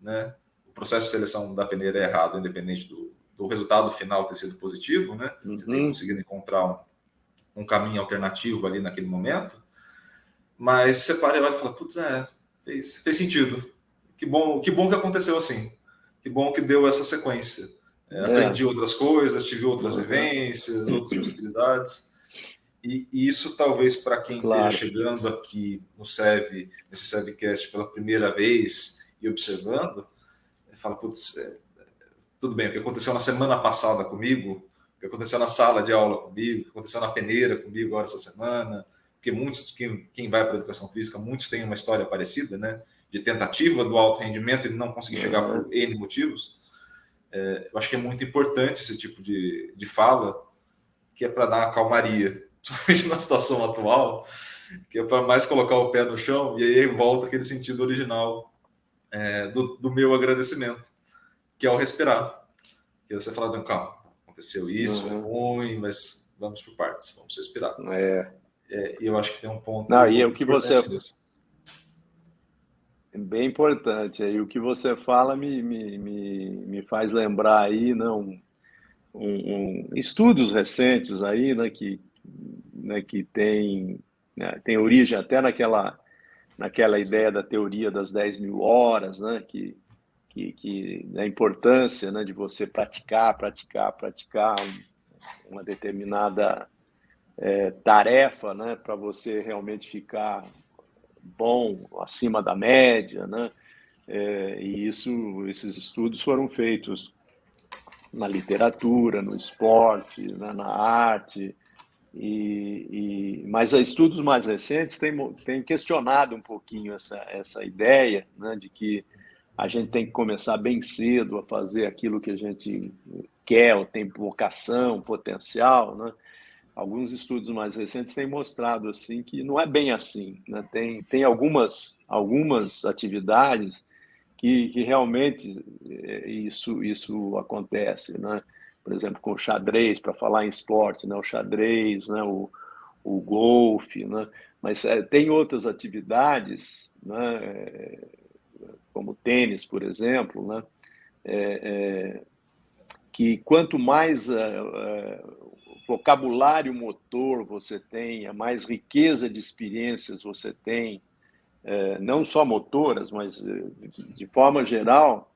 né? O processo de seleção da peneira é errado independente do resultado final ter sido positivo, né? Você tem conseguido encontrar um caminho alternativo ali naquele momento, mas você para e olha e fala, putz, fez sentido. Que bom que aconteceu assim. Que bom que deu essa sequência. Aprendi outras coisas, tive outras vivências, outras possibilidades. E isso talvez para quem esteja chegando aqui no SEV, nesse SEVcast pela primeira vez e observando, fala, putz, tudo bem, o que aconteceu na semana passada comigo, o que aconteceu na sala de aula comigo, o que aconteceu na peneira comigo agora essa semana, porque muitos, quem vai para a educação física, muitos têm uma história parecida, né, de tentativa do alto rendimento e não conseguir chegar por N motivos. Eu acho que é muito importante esse tipo de fala, que é para dar uma calmaria, principalmente na situação atual, que é para mais colocar o pé no chão, e aí volta aquele sentido original do meu agradecimento, que é o respirar. Que você fala, não, calma, aconteceu isso, é ruim, mas vamos por partes, vamos respirar. E eu acho que tem um ponto muito importante nisso. Bem importante. E o que você fala me faz lembrar aí, não, estudos recentes aí, né, que tem origem até naquela ideia da teoria das 10.000 horas, né, que a importância, né, de você praticar uma determinada tarefa, né, para você realmente ficar bom, acima da média, né? E esses estudos foram feitos na literatura, no esporte, né, na arte, mas estudos mais recentes têm questionado um pouquinho essa ideia, né, de que a gente tem que começar bem cedo a fazer aquilo que a gente quer, ou tem vocação, potencial, né? Alguns estudos mais recentes têm mostrado assim que não é bem assim, né? Tem algumas atividades que realmente isso acontece, né? Por exemplo, com o xadrez, para falar em esporte, né? O xadrez, né? O golfe, né? Mas tem outras atividades, né? Como o tênis, por exemplo, né? Que quanto mais vocabulário motor você tenha, mais riqueza de experiências você tem, não só motoras, mas de forma geral,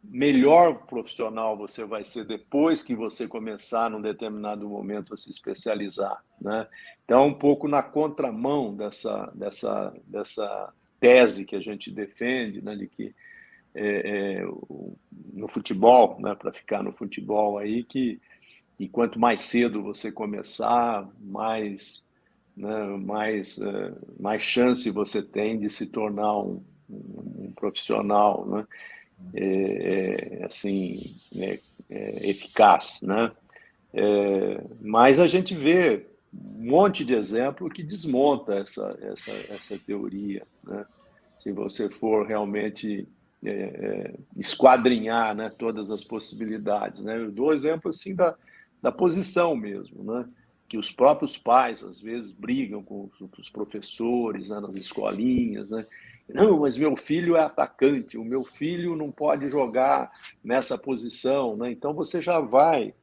melhor profissional você vai ser depois que você começar, num determinado momento, a se especializar, né? Então, um pouco na contramão dessa tese que a gente defende, né, de que no futebol, né, para ficar no futebol aí, e quanto mais cedo você começar, mais chance você tem de se tornar um profissional, né? Assim, eficaz, né? Mas a gente vê um monte de exemplo que desmonta essa teoria, né? Se você for realmente esquadrinhar, né, todas as possibilidades, né? Eu dou exemplo assim da posição mesmo, né? Que os próprios pais às vezes brigam com os professores, né, nas escolinhas, né? Não, mas meu filho é atacante, o meu filho não pode jogar nessa posição, né? Então você já vai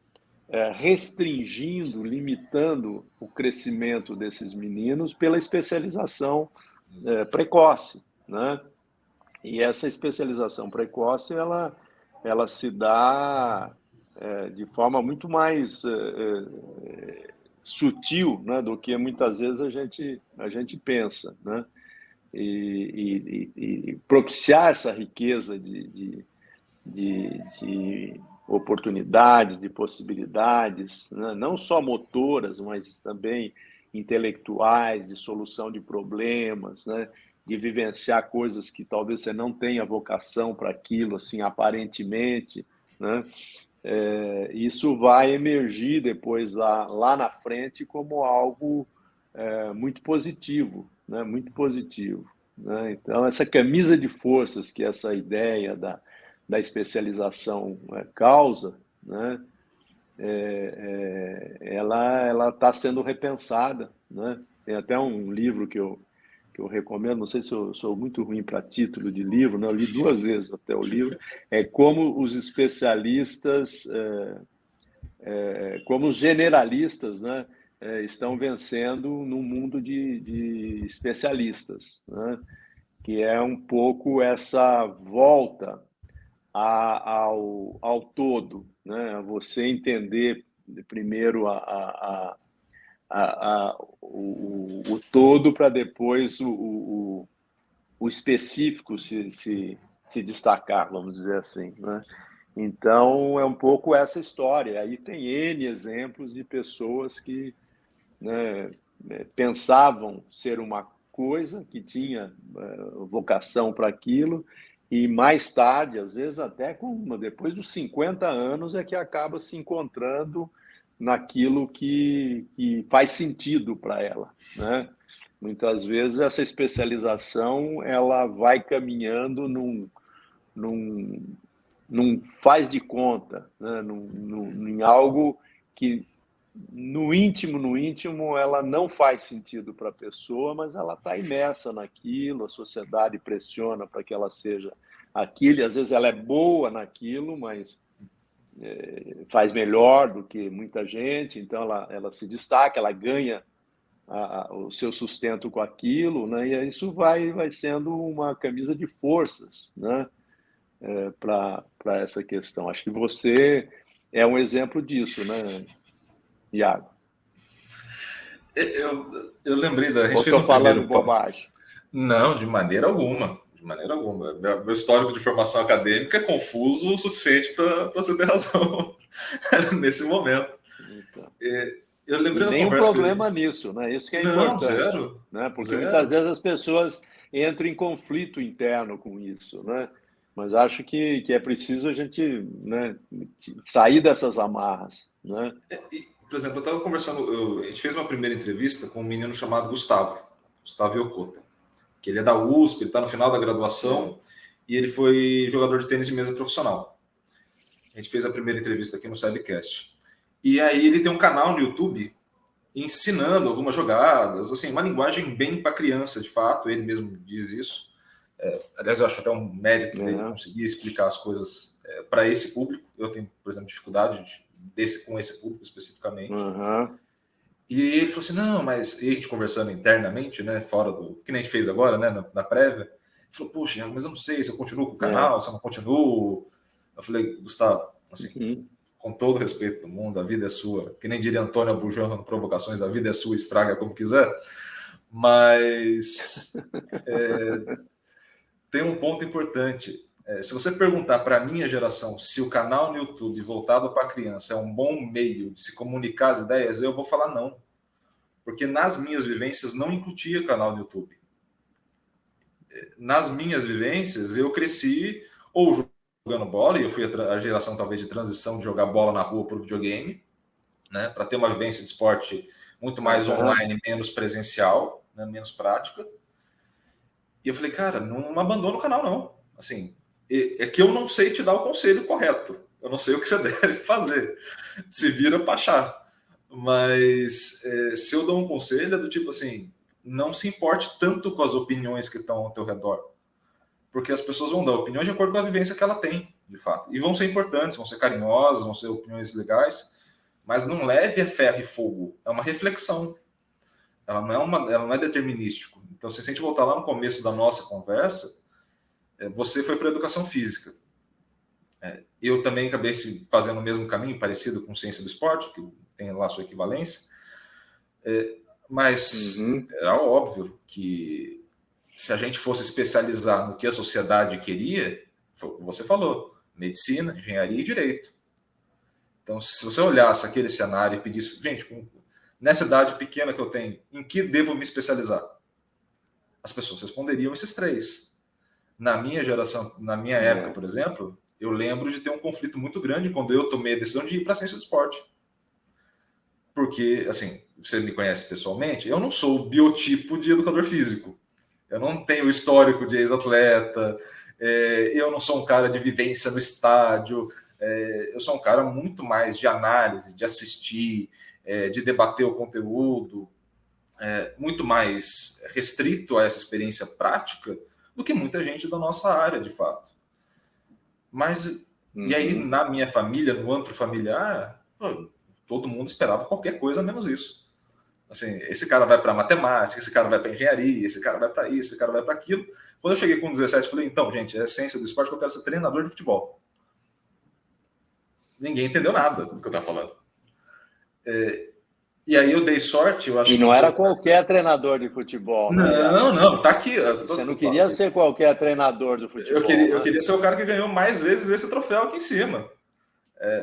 restringindo, limitando o crescimento desses meninos pela especialização precoce, né? E essa especialização precoce, ela se dá de forma muito mais sutil, né, do que muitas vezes a gente pensa, né? E propiciar essa riqueza de oportunidades, de possibilidades, né? Não só motoras, mas também intelectuais, de solução de problemas, né? De vivenciar coisas que talvez você não tenha vocação para aquilo, assim, aparentemente, né? Isso vai emergir depois lá na frente como algo muito positivo, né? Muito positivo, né? Então, essa camisa de forças que essa ideia da especialização causa, né? Ela está sendo repensada, né? Tem até um livro que eu recomendo, não sei se eu sou muito ruim para título de livro, né? Eu li 2 vezes até o livro, como os especialistas, como os generalistas, né? Estão vencendo no mundo de especialistas, né? Que é um pouco essa volta ao todo, né? Você entender primeiro o todo para depois o específico se destacar, vamos dizer assim, né? Então, é um pouco essa história. Aí tem N exemplos de pessoas que, né, pensavam ser uma coisa, que tinha vocação para aquilo, e mais tarde, às vezes até depois dos 50 anos, é que acaba se encontrando naquilo que faz sentido para ela, né? Muitas vezes essa especialização ela vai caminhando num faz de conta, né? Em algo que no íntimo, ela não faz sentido para a pessoa, mas ela está imersa naquilo, a sociedade pressiona para que ela seja aquilo, e às vezes ela é boa naquilo, mas faz melhor do que muita gente, então ela se destaca, ela ganha o seu sustento com aquilo, né? E isso vai sendo uma camisa de forças, né? Para essa questão. Acho que você é um exemplo disso, né, Iago? Eu lembrei da. A gente Ou fez estou um falando primeiro. bobagem? Não, de maneira alguma. De maneira alguma. Meu histórico de formação acadêmica é confuso o suficiente para você ter razão nesse momento. Então. Eu lembrei da nenhum conversa problema nisso, né? Isso que é Não, importante, zero. né? Porque Zero. muitas vezes as pessoas entram em conflito interno com isso, né? Mas acho que é preciso a gente, né, sair dessas amarras, né? Por exemplo, eu estava conversando, a gente fez uma primeira entrevista com um menino chamado Gustavo Yokota, que ele é da USP, ele está no final da graduação e ele foi jogador de tênis de mesa profissional. A gente fez a primeira entrevista aqui no Sidecast. E aí ele tem um canal no YouTube ensinando algumas jogadas, assim, uma linguagem bem para criança, de fato, ele mesmo diz isso. Aliás, eu acho até um mérito dele conseguir explicar as coisas para esse público. Eu tenho, por exemplo, dificuldade com esse público especificamente. E ele falou assim, não, mas... E a gente conversando internamente, né, fora do... que nem a gente fez agora, né, na prévia. Ele falou, poxa, mas eu não sei se eu continuo com o canal, se eu não continuo. Eu falei, Gustavo, assim, com todo o respeito do mundo, a vida é sua. Que nem diria Antônio Abujamra no Provocações, a vida é sua, estraga como quiser. Mas tem um ponto importante. Se você perguntar para a minha geração se o canal no YouTube voltado para a criança é um bom meio de se comunicar as ideias, eu vou falar não. Porque nas minhas vivências não incutia canal no YouTube. Nas minhas vivências, eu cresci ou jogando bola, e eu fui a geração talvez de transição de jogar bola na rua por videogame, né, para ter uma vivência de esporte muito mais online, menos presencial, né, menos prática. E eu falei, cara, não abandona o canal, não. Assim, é que eu não sei te dar o conselho correto. Eu não sei o que você deve fazer. Se vira para achar. Mas se eu dou um conselho, é do tipo assim, não se importe tanto com as opiniões que estão ao teu redor. Porque as pessoas vão dar opiniões de acordo com a vivência que ela tem, de fato. E vão ser importantes, vão ser carinhosas, vão ser opiniões legais, mas não leve a ferro e fogo. É uma reflexão. Ela não é determinístico. Então, se a gente voltar lá no começo da nossa conversa, você foi para a educação física. Eu também acabei fazendo o mesmo caminho, parecido com ciência do esporte, que tem lá sua equivalência. Mas era óbvio que se a gente fosse especializar no que a sociedade queria, você falou, medicina, engenharia e direito. Então, se você olhasse aquele cenário e pedisse, gente, nessa idade pequena que eu tenho, em que devo me especializar? As pessoas responderiam esses 3. Na minha geração, na minha época, por exemplo, eu lembro de ter um conflito muito grande quando eu tomei a decisão de ir para a ciência do esporte. Porque, assim, você me conhece pessoalmente, eu não sou o biotipo de educador físico. Eu não tenho histórico de ex-atleta, eu não sou um cara de vivência no estádio, eu sou um cara muito mais de análise, de assistir, de debater o conteúdo, muito mais restrito a essa experiência prática do que muita gente da nossa área, de fato. Mas, e aí, na minha família, no antro familiar, todo mundo esperava qualquer coisa menos isso. Assim, esse cara vai para matemática, esse cara vai para engenharia, esse cara vai para isso, esse cara vai para aquilo. Quando eu cheguei com 17, eu falei, então, gente, é a essência do esporte que eu quero ser treinador de futebol. Ninguém entendeu nada do que eu estava falando. E aí eu dei sorte, eu acho. E não era qualquer treinador de futebol, né? Não, tá aqui. Você não queria ser qualquer treinador do futebol. Eu queria ser o cara que ganhou mais vezes esse troféu aqui em cima.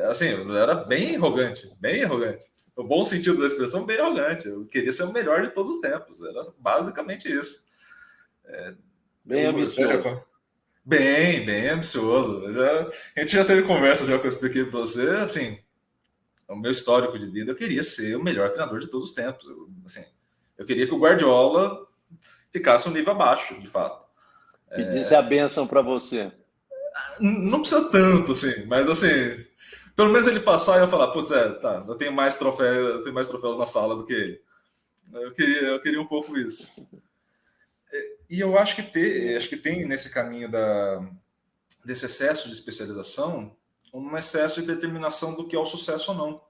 Assim, eu era bem arrogante, bem arrogante. No bom sentido da expressão, bem arrogante. Eu queria ser o melhor de todos os tempos. Era basicamente isso. Bem ambicioso. Bem ambicioso. A gente já teve conversa já que eu expliquei para você, assim, o meu histórico de vida, eu queria ser o melhor treinador de todos os tempos. Eu queria que o Guardiola ficasse um nível abaixo, de fato. Pedisse a bênção para você. Não precisa tanto, assim, mas assim, pelo menos ele passar e eu falar, putz, tá, eu tenho mais troféus na sala do que ele. Eu queria um pouco isso. E eu acho que tem nesse caminho desse excesso de especialização um excesso de determinação do que é o sucesso ou não.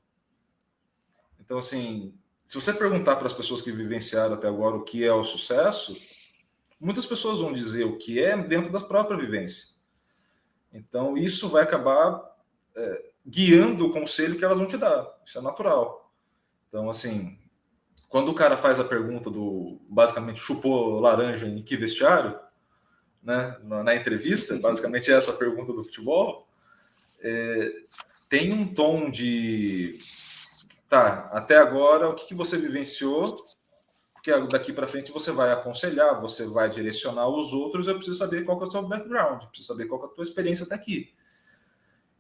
Então, assim, se você perguntar para as pessoas que vivenciaram até agora o que é o sucesso, muitas pessoas vão dizer o que é dentro da própria vivência. Então, isso vai acabar guiando o conselho que elas vão te dar. Isso é natural. Então, assim, quando o cara faz a pergunta do, basicamente, chupou laranja em que vestiário, né, na entrevista, basicamente essa pergunta do futebol, tem um tom de, tá, até agora, o que você vivenciou, porque daqui para frente você vai aconselhar, você vai direcionar os outros, eu preciso saber qual que é o seu background, preciso saber qual que é a tua experiência até aqui.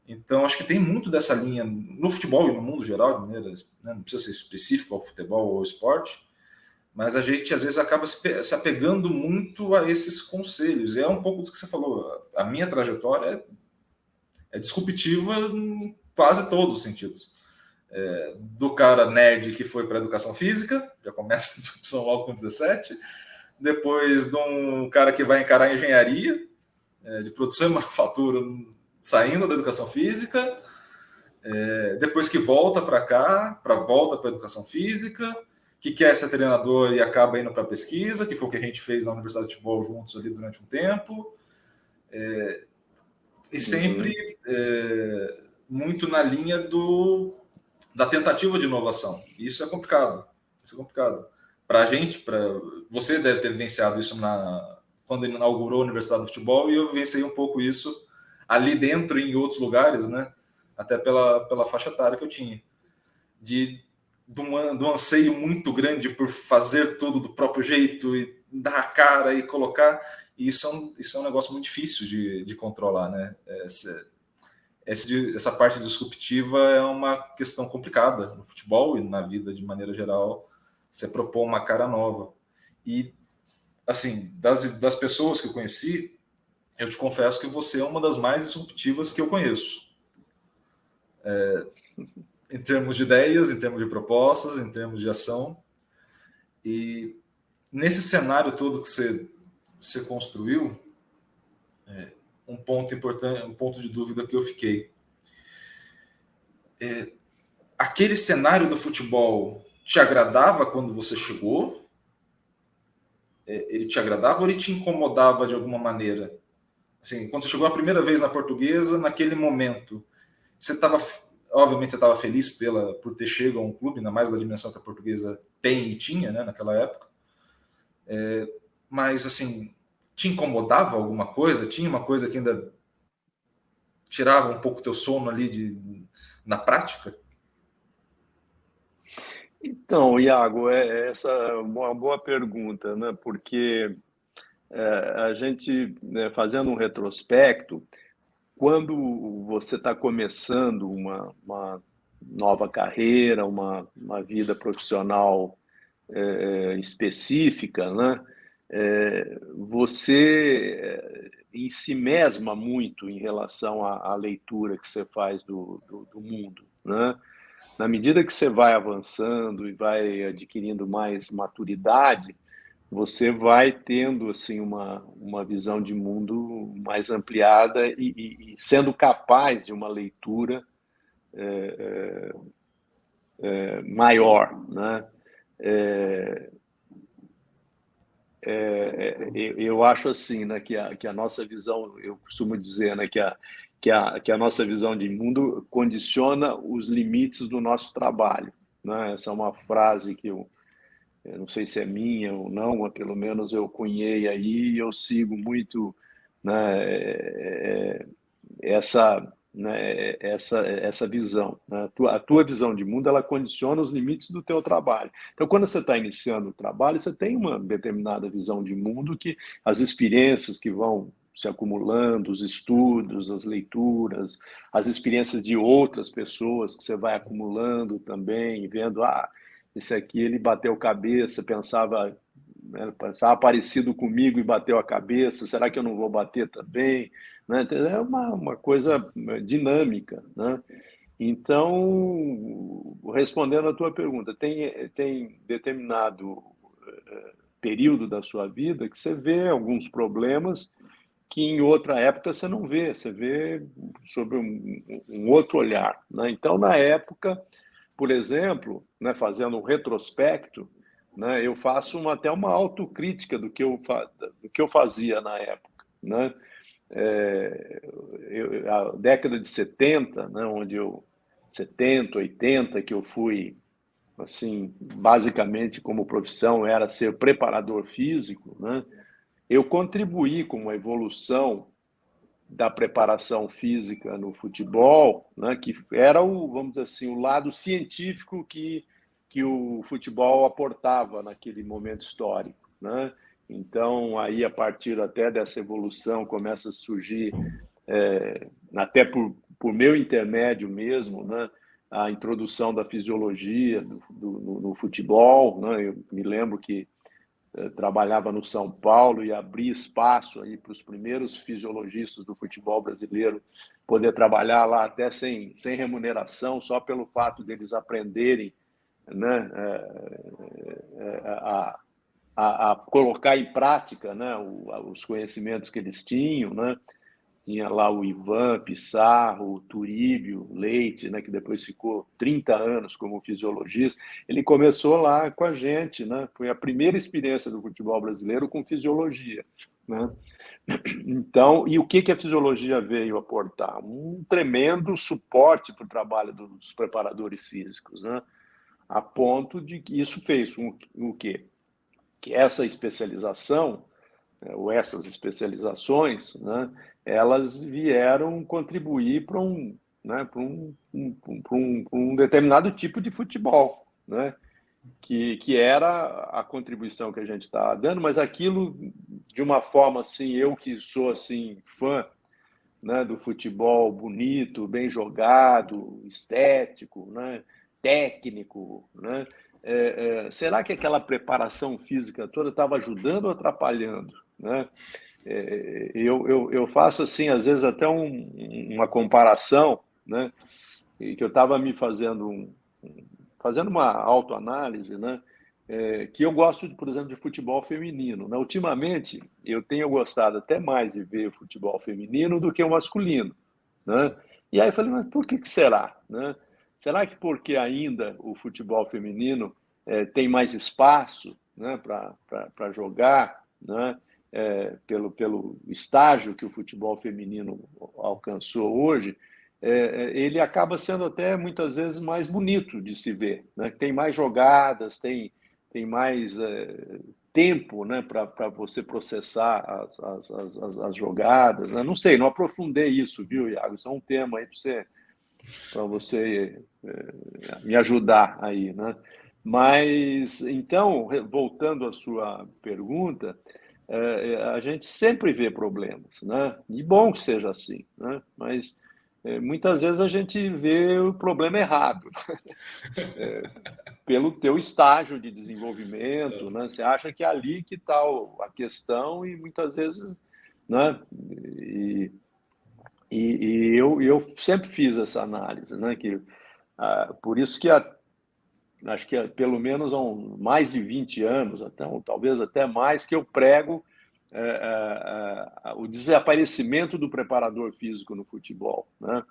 Então, acho que tem muito dessa linha no futebol e no mundo geral, de maneira, né, não precisa ser específico ao futebol ou ao esporte, mas a gente, às vezes, acaba se apegando muito a esses conselhos. E é um pouco do que você falou. A minha trajetória é disruptiva em quase todos os sentidos. Do cara nerd que foi para a educação física, já começa a disrupção logo com 17, depois de um cara que vai encarar a engenharia, de produção e manufatura, saindo da educação física, depois que volta para cá, volta para a educação física, que quer ser treinador e acaba indo para a pesquisa, que foi o que a gente fez na Universidade de Futebol juntos ali durante um tempo, e sempre muito na linha da tentativa de inovação. E isso é complicado. Para a gente, você deve ter vivenciado isso quando inaugurou a Universidade do Futebol, e eu vivenciei um pouco isso ali dentro e em outros lugares, né? Até pela faixa etária que eu tinha. De um anseio muito grande por fazer tudo do próprio jeito e dar a cara e colocar. E isso é um negócio muito difícil de controlar, né? Essa parte disruptiva é uma questão complicada no futebol e na vida de maneira geral. Você propõe uma cara nova. E, assim, das pessoas que eu conheci, eu te confesso que você é uma das mais disruptivas que eu conheço. Em termos de ideias, em termos de propostas, em termos de ação. E nesse cenário todo que você construiu, um ponto importante, um ponto de dúvida que eu fiquei. Aquele cenário do futebol te agradava quando você chegou? Ele te agradava ou ele te incomodava de alguma maneira? Assim, quando você chegou a primeira vez na Portuguesa, naquele momento, obviamente você estava feliz por ter chegado a um clube, ainda mais da dimensão que a Portuguesa tem e tinha, né, naquela época. Mas, assim, te incomodava alguma coisa? Tinha uma coisa que ainda tirava um pouco o teu sono ali na prática? Então, Iago, essa é uma boa pergunta, né? Porque a gente, né, fazendo um retrospecto, quando você está começando uma nova carreira, uma vida profissional específica, né? Você em si mesma muito em relação à leitura que você faz do mundo, né? Na medida que você vai avançando e vai adquirindo mais maturidade, você vai tendo assim uma visão de mundo mais ampliada e sendo capaz de uma leitura maior, né? Eu acho assim, né, que a nossa visão, eu costumo dizer, né, que a nossa visão de mundo condiciona os limites do nosso trabalho, né? Essa é uma frase que eu não sei se é minha ou não, mas pelo menos eu cunhei aí e eu sigo muito, né, essa visão, né? A tua visão de mundo, ela condiciona os limites do teu trabalho. Então, quando você está iniciando o trabalho, você tem uma determinada visão de mundo que as experiências que vão se acumulando, os estudos, as leituras, as experiências de outras pessoas que você vai acumulando também, vendo, esse aqui ele bateu cabeça, pensava, né, pensava parecido comigo e bateu a cabeça, será que eu não vou bater também? Né? É uma coisa dinâmica, né? Então, respondendo à tua pergunta, tem determinado período da sua vida que você vê alguns problemas que em outra época você não vê, você vê sobre um outro olhar, né? Então, na época, por exemplo, né, fazendo um retrospecto, né, eu faço até uma autocrítica do que eu fazia na época, né? A década de 70, né, 70, 80, que eu fui, assim, basicamente como profissão era ser preparador físico, né? Eu contribuí com uma evolução da preparação física no futebol, né, que era vamos dizer assim, o lado científico que o futebol aportava naquele momento histórico, né? Então, aí, a partir até dessa evolução, começa a surgir, até por meu intermédio mesmo, né, a introdução da fisiologia no futebol, né? Eu me lembro que trabalhava no São Paulo e abria espaço aí para os primeiros fisiologistas do futebol brasileiro poder trabalhar lá até sem remuneração, só pelo fato deles aprenderem, né, a colocar em prática, né, os conhecimentos que eles tinham, né? Tinha lá o Ivan Pissarro, o Turíbio Leite, né, que depois ficou 30 anos como fisiologista. Ele começou lá com a gente, né? Foi a primeira experiência do futebol brasileiro com fisiologia, né? Então, e o que a fisiologia veio aportar? Um tremendo suporte para o trabalho dos preparadores físicos, né? A ponto de que isso fez o quê? Que essa especialização, ou essas especializações, né, elas vieram contribuir para né, um determinado tipo de futebol, né, que era a contribuição que a gente está dando, mas aquilo de uma forma assim, eu que sou assim fã, né, do futebol bonito, bem jogado, estético, né, técnico, né? Será que aquela preparação física toda estava ajudando ou atrapalhando, né? Eu faço assim, às vezes até uma comparação, né? E que eu estava me fazendo uma autoanálise, né? Que eu gosto, por exemplo, de futebol feminino, né? Ultimamente, eu tenho gostado até mais de ver futebol feminino do que o masculino, né? E aí eu falei, mas por que será, né? Será que porque ainda o futebol feminino tem mais espaço, né, para jogar, né? Pelo estágio que o futebol feminino alcançou hoje, ele acaba sendo até muitas vezes mais bonito de se ver, né? Tem mais jogadas, tem mais tempo, né, para você processar as jogadas, né? Não sei, não aprofundei isso, viu, Iago? Isso é um tema aí para você você me ajudar aí, né? Mas, então, voltando à sua pergunta, a gente sempre vê problemas, né? E bom que seja assim, né? Mas muitas vezes a gente vê o problema errado, pelo teu estágio de desenvolvimento, né? Você acha que é ali que está a questão e muitas vezes, né? E eu sempre fiz essa análise, né? Que por isso que acho que pelo menos há mais de 20 anos, até, talvez até mais, que eu prego o desaparecimento do preparador físico no futebol, né?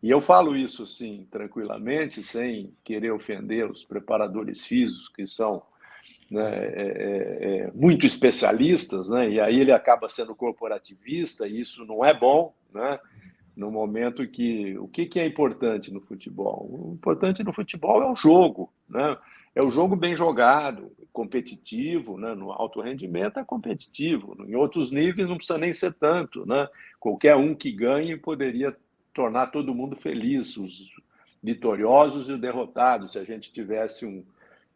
E eu falo isso assim, tranquilamente, sem querer ofender os preparadores físicos, que são, né, muito especialistas, né? E aí ele acaba sendo corporativista, e isso não é bom, né? No momento que o que é importante no futebol? O importante no futebol é o jogo, né? É o jogo bem jogado, competitivo, né? No alto rendimento é competitivo, em outros níveis não precisa nem ser tanto, né? Qualquer um que ganhe poderia tornar todo mundo feliz, os vitoriosos e os derrotados, se a gente tivesse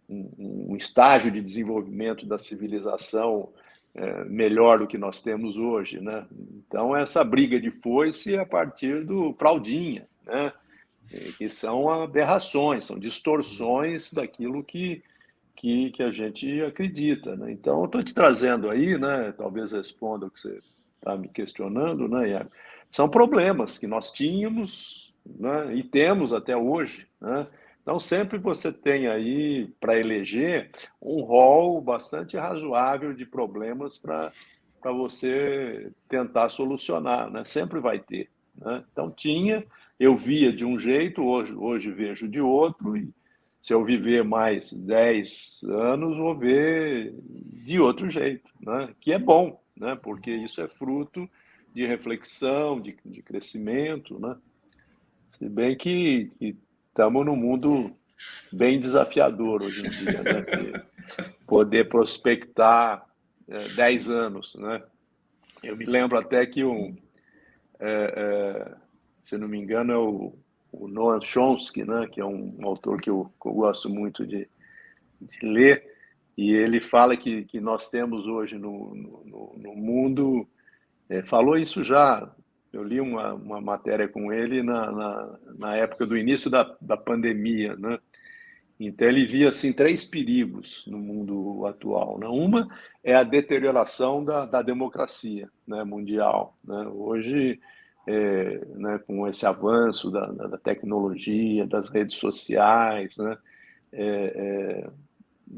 um estágio de desenvolvimento da civilização melhor do que nós temos hoje, né? Então, essa briga de foice é a partir do fraldinha, né? Que são aberrações, são distorções daquilo que a gente acredita, né? Então, eu estou te trazendo aí, né? Talvez responda o que você está me questionando, né, Iago? São problemas que nós tínhamos, né, e temos até hoje, né? Então, sempre você tem aí, para eleger, um rol bastante razoável de problemas para você tentar solucionar, né? Sempre vai ter, né? Então, eu via de um jeito, hoje vejo de outro, e se eu viver mais 10 anos, vou ver de outro jeito, né? Que é bom, né? Porque isso é fruto de reflexão, de crescimento, né? Se bem que estamos num mundo bem desafiador hoje em dia, né? Que poder prospectar 10 anos, né? Eu me lembro até que se não me engano, é o Noam Chomsky, né? Que é um autor que eu gosto muito de ler, e ele fala que nós temos hoje no mundo, falou isso já, eu li uma matéria com ele na época do início da pandemia, né? Então ele via assim três perigos no mundo atual, né? Uma é a deterioração da democracia, né, mundial, né? Hoje, né, com esse avanço da tecnologia, das redes sociais, né,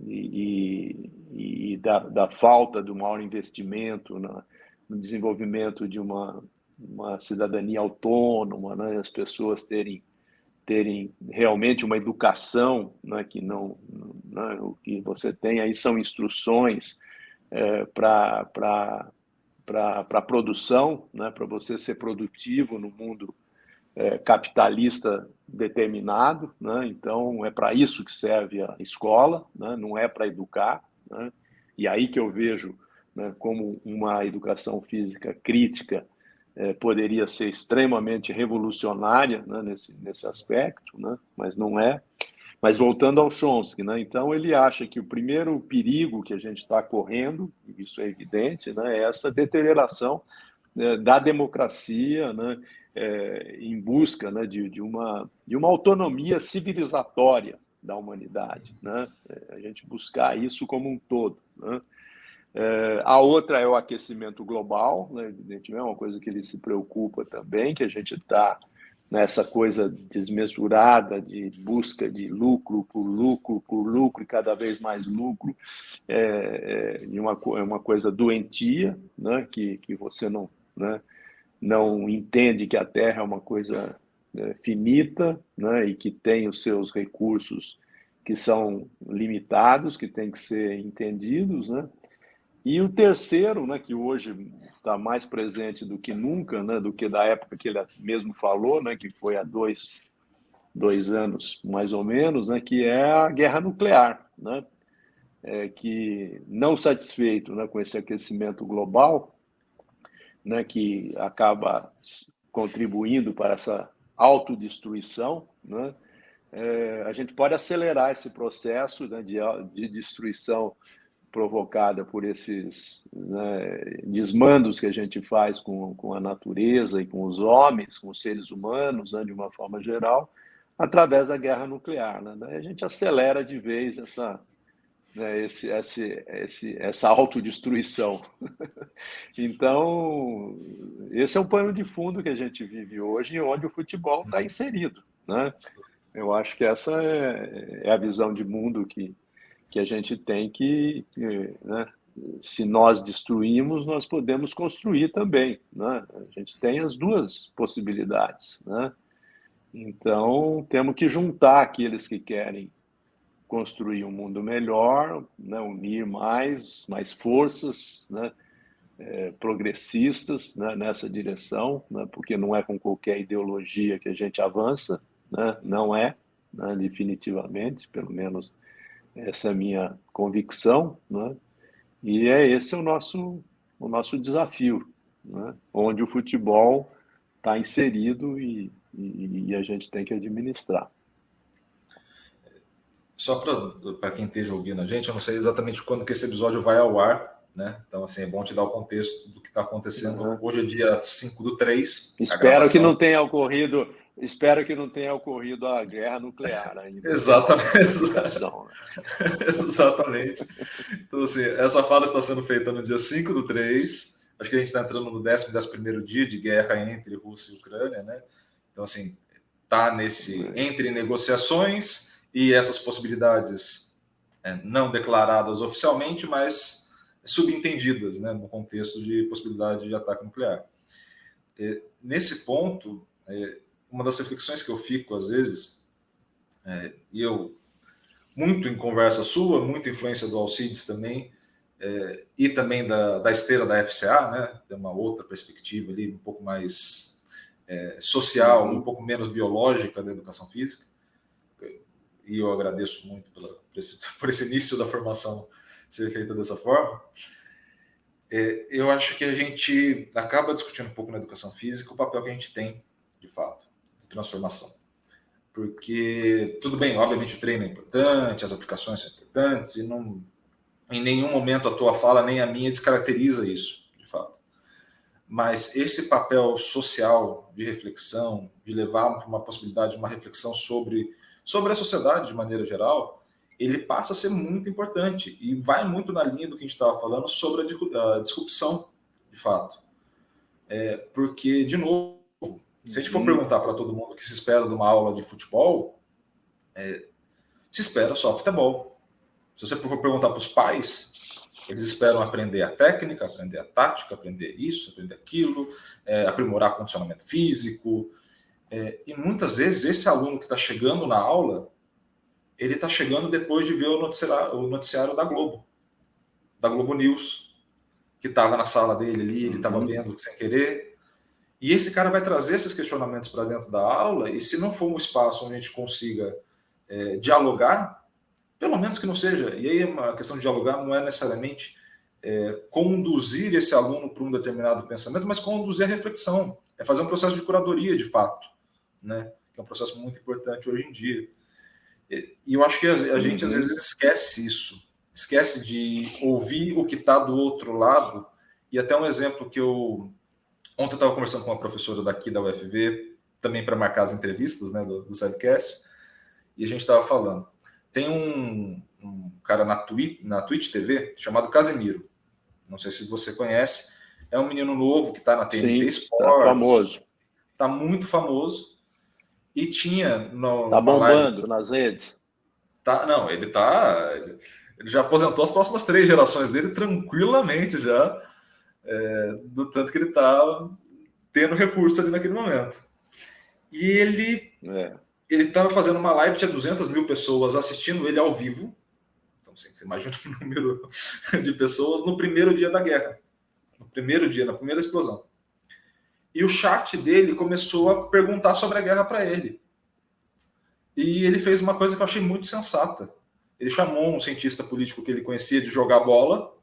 e da falta de um maior investimento no desenvolvimento de uma cidadania autônoma, né, as pessoas terem realmente uma educação, né, que não, né, o que você tem aí são instruções para a produção, né, para você ser produtivo no mundo capitalista determinado, né? Então é para isso que serve a escola, né? Não é para educar, né? E aí que eu vejo, né, como uma educação física crítica poderia ser extremamente revolucionária, né, nesse aspecto, né? Mas não é. Mas voltando ao Chomsky, né? Então ele acha que o primeiro perigo que a gente está correndo, e isso é evidente, né, é essa deterioração da democracia, né, em busca, né, de uma autonomia civilizatória da humanidade, né? A gente buscar isso como um todo, né? A outra é o aquecimento global, né? Evidentemente é uma coisa que ele se preocupa também, que a gente está nessa coisa desmesurada de busca de lucro por lucro por lucro e cada vez mais lucro, uma coisa doentia, né? Que você não, né, não entende que a Terra é uma coisa finita, né, e que tem os seus recursos que são limitados, que têm que ser entendidos, né? E o terceiro, né, que hoje está mais presente do que nunca, né, do que da época que ele mesmo falou, né, que foi há dois anos mais ou menos, né, que é a guerra nuclear, né? Que não satisfeito, né, com esse aquecimento global, né, que acaba contribuindo para essa autodestruição, né, a gente pode acelerar esse processo, né, de destruição provocada por esses, né, desmandos que a gente faz com a natureza e com os homens, com os seres humanos, né, de uma forma geral, através da guerra nuclear. Né? Daí a gente acelera de vez essa autodestruição. Então, esse é o pano de fundo que a gente vive hoje e onde o futebol está inserido. Né? Eu acho que essa é a visão de mundo que a gente tem né, se nós destruímos, nós podemos construir também. Né? A gente tem as duas possibilidades. Né? Então, temos que juntar aqueles que querem construir um mundo melhor, né? Unir mais forças, né? Progressistas, né? Nessa direção, né? Porque não é com qualquer ideologia que a gente avança, né? Não é, né? Definitivamente, pelo menos essa é a minha convicção, né? E esse é o nosso desafio, né? Onde o futebol está inserido e a gente tem que administrar. Só para quem esteja ouvindo a gente, eu não sei exatamente quando que esse episódio vai ao ar, né? Então, assim, é bom te dar o contexto do que está acontecendo. Uhum. Hoje é dia 5/3. Espero que não tenha ocorrido a guerra nuclear ainda. Exatamente. Né? Exatamente. Então, assim, essa fala está sendo feita no dia 5/3. Acho que a gente está entrando no 11º dia de guerra entre Rússia e Ucrânia, né? Então, assim, está entre negociações e essas possibilidades não declaradas oficialmente, mas subentendidas, né, no contexto de possibilidade de ataque nuclear. Nesse ponto, uma das reflexões que eu fico, às vezes, e eu, muito em conversa sua, muita influência do Alcides também, e também da esteira da FCA, né, tem uma outra perspectiva ali, um pouco mais social, um pouco menos biológica da educação física, e eu agradeço muito por esse início da formação ser feita dessa forma. Eu acho que a gente acaba discutindo um pouco na educação física o papel que a gente tem, de fato, de transformação. Porque, tudo bem, obviamente o treino é importante, as aplicações são importantes, e não, em nenhum momento a tua fala, nem a minha, descaracteriza isso, de fato. Mas esse papel social de reflexão, de levar para uma possibilidade de uma reflexão sobre a sociedade de maneira geral, ele passa a ser muito importante e vai muito na linha do que a gente estava falando sobre a disrupção, de fato. Porque, de novo, se a gente for perguntar para todo mundo o que se espera de uma aula de futebol, se espera só futebol. Se você for perguntar para os pais, eles esperam aprender a técnica, aprender a tática, aprender isso, aprender aquilo, aprimorar condicionamento físico. E muitas vezes esse aluno que está chegando na aula, ele está chegando depois de ver o noticiário da Globo News, que estava na sala dele ali, ele estava vendo sem querer. E esse cara vai trazer esses questionamentos para dentro da aula, e se não for um espaço onde a gente consiga dialogar, pelo menos que não seja, e aí a questão de dialogar não é necessariamente conduzir esse aluno para um determinado pensamento, mas conduzir a reflexão, fazer um processo de curadoria de fato, né? Que é um processo muito importante hoje em dia. E eu acho que a gente às vezes esquece isso, esquece de ouvir o que está do outro lado. E até um exemplo que ontem eu estava conversando com uma professora daqui da UFV, também para marcar as entrevistas, né, do Sidecast, e a gente estava falando. Tem um cara na Twitch TV chamado Casimiro. Não sei se você conhece. É um menino novo que está na TNT Sports. Tá famoso. Está muito famoso. E tinha... Tá bombando nas redes. Não, ele já aposentou as próximas 3 gerações dele tranquilamente já, do tanto que ele está tendo recurso ali naquele momento. E ele estava fazendo uma live, tinha 200 mil pessoas assistindo ele ao vivo. Então, assim, você imagina o número de pessoas no primeiro dia da guerra. No primeiro dia, na primeira explosão. E o chat dele começou a perguntar sobre a guerra para ele. E ele fez uma coisa que eu achei muito sensata. Ele chamou um cientista político que ele conhecia de jogar bola,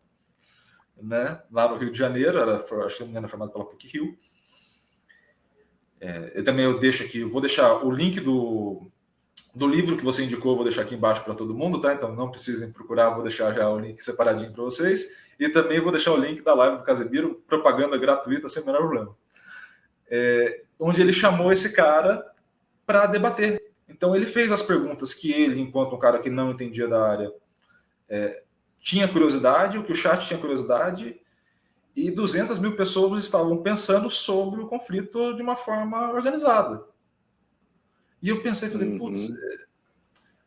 né, lá no Rio de Janeiro, acho que não era formado pela PUC-Rio. Eu deixo aqui, vou deixar o link do livro que você indicou, vou deixar aqui embaixo para todo mundo, tá? Então não precisem procurar, vou deixar já o link separadinho para vocês. E também vou deixar o link da live do Casemiro, propaganda gratuita, sem o menor problema. Onde ele chamou esse cara para debater. Então ele fez as perguntas que ele, enquanto um cara que não entendia da área, tinha curiosidade, o que o chat tinha curiosidade, e 200 mil pessoas estavam pensando sobre o conflito de uma forma organizada. E eu pensei, falei, putz,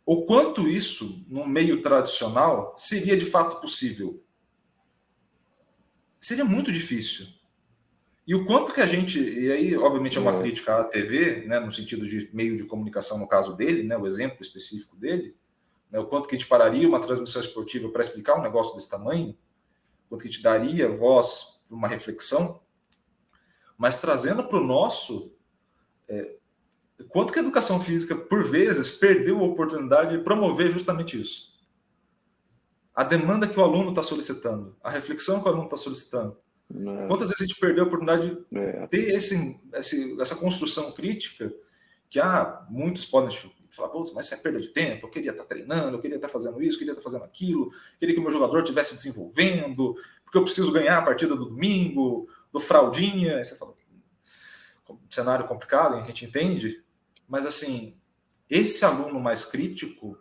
o quanto isso, no meio tradicional, seria de fato possível? Seria muito difícil. E o quanto que a gente... E aí, obviamente, é uma crítica à TV, né, no sentido de meio de comunicação, no caso dele, né, o exemplo específico dele, né, o quanto que a gente pararia uma transmissão esportiva para explicar um negócio desse tamanho, o quanto que a gente daria voz para uma reflexão, mas trazendo para o nosso... quanto que a educação física, por vezes, perdeu a oportunidade de promover justamente isso. A demanda que o aluno está solicitando, a reflexão que o aluno está solicitando. Quantas vezes a gente perdeu a oportunidade de ter essa construção crítica que muitos podem falar, mas isso é perda de tempo, eu queria estar treinando, eu queria estar fazendo isso, eu queria estar fazendo aquilo, eu queria que o meu jogador estivesse desenvolvendo, porque eu preciso ganhar a partida do domingo, do fraldinha. Aí você fala, cenário complicado, a gente entende, mas assim, esse aluno mais crítico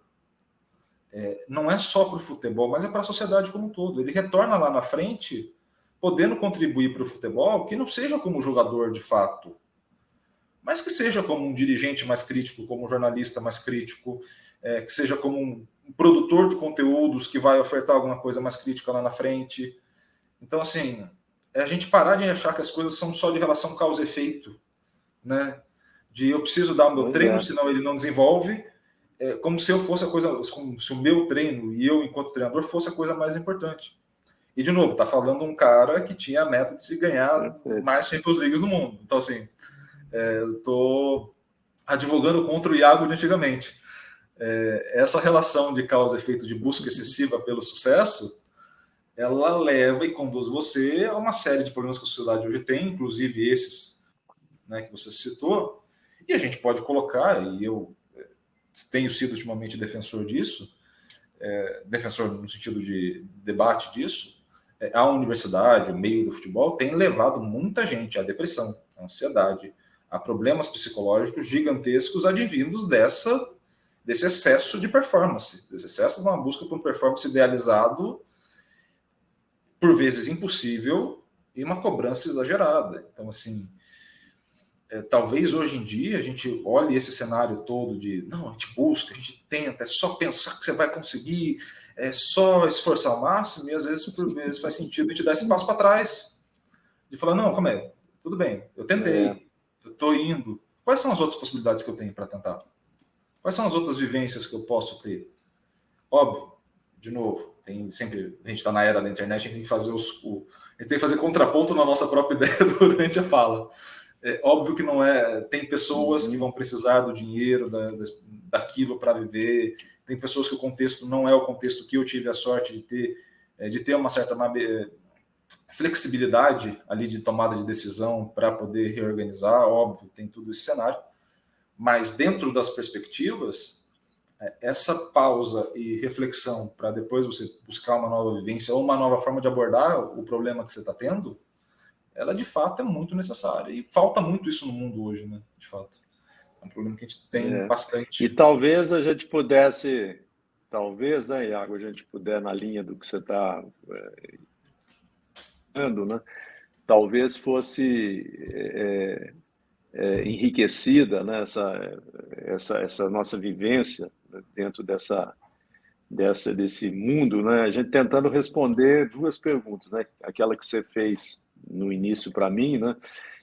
não é só para o futebol, mas é para a sociedade como um todo. Ele retorna lá na frente podendo contribuir para o futebol, que não seja como jogador de fato, mas que seja como um dirigente mais crítico, como um jornalista mais crítico, que seja como um produtor de conteúdos que vai ofertar alguma coisa mais crítica lá na frente. Então, assim, a gente parar de achar que as coisas são só de relação causa-efeito, né? De eu preciso dar o meu treino, senão ele não desenvolve, como se eu fosse a coisa, como se o meu treino e eu, enquanto treinador, fosse a coisa mais importante. E, de novo, tá falando um cara que tinha a meta de se ganhar mais Champions Leagues no mundo. Então, assim, eu tô advogando contra o Iago de antigamente. Essa relação de causa e efeito, de busca excessiva pelo sucesso, ela leva e conduz você a uma série de problemas que a sociedade hoje tem, inclusive esses, né, que você citou, e a gente pode colocar, e eu tenho sido ultimamente defensor disso, defensor no sentido de debate disso, a universidade, o meio do futebol, tem levado muita gente à depressão, à ansiedade, a problemas psicológicos gigantescos advindos desse excesso de performance, desse excesso de uma busca por um performance idealizado, por vezes impossível, e uma cobrança exagerada. Então, assim, talvez hoje em dia a gente olhe esse cenário todo de não, a gente busca, a gente tenta, é só pensar que você vai conseguir, é só esforçar ao máximo, e às vezes, por vezes, faz sentido a gente dar esse passo para trás, de falar, não, calma aí, tudo bem, eu tentei, eu estou indo, quais são as outras possibilidades que eu tenho para tentar? Quais são as outras vivências que eu posso ter? Óbvio, de novo, tem sempre, a gente está na era da internet, a gente tem que fazer a gente tem que fazer contraponto na nossa própria ideia durante a fala. Óbvio que não é. Tem pessoas que vão precisar do dinheiro, daquilo para viver. Tem pessoas que o contexto não é o contexto que eu tive a sorte de ter uma certa flexibilidade ali de tomada de decisão para poder reorganizar. Óbvio, tem tudo esse cenário. Mas dentro das perspectivas, essa pausa e reflexão para depois você buscar uma nova vivência ou uma nova forma de abordar o problema que você está tendo, ela de fato é muito necessária. E falta muito isso no mundo hoje, né? De fato. É um problema que a gente tem bastante. E talvez a gente pudesse, né, Iago, a gente puder, na linha do que você está falando, né? Talvez fosse enriquecida, né, essa nossa vivência dentro desse mundo, né? A gente tentando responder duas perguntas, né? Aquela que você fez no início para mim, né?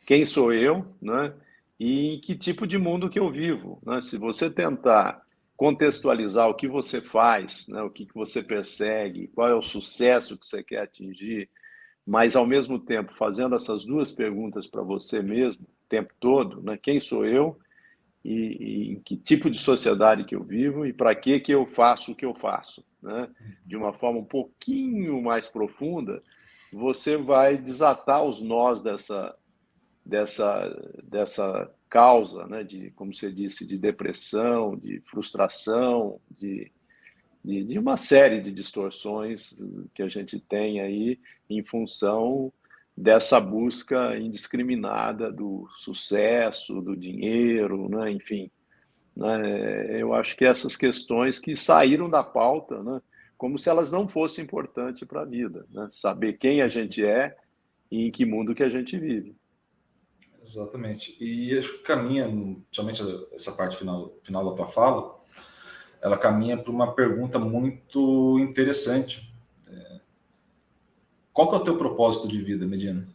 Quem sou eu, né? E em que tipo de mundo que eu vivo, né? Se você tentar contextualizar o que você faz, né? O que você persegue, qual é o sucesso que você quer atingir, mas ao mesmo tempo fazendo essas duas perguntas para você mesmo o tempo todo, né? Quem sou eu e em que tipo de sociedade que eu vivo e para que eu faço o que eu faço, né? De uma forma um pouquinho mais profunda, você vai desatar os nós dessa causa, né, de, como você disse, de depressão, de frustração, de uma série de distorções que a gente tem aí em função dessa busca indiscriminada do sucesso, do dinheiro, né, enfim. Né, eu acho que essas questões que saíram da pauta, né, como se elas não fossem importantes para a vida, né, saber quem a gente é e em que mundo que a gente vive. Exatamente. E acho que caminha, somente essa parte final da tua fala, ela caminha para uma pergunta muito interessante. Qual que é o teu propósito de vida, Medina?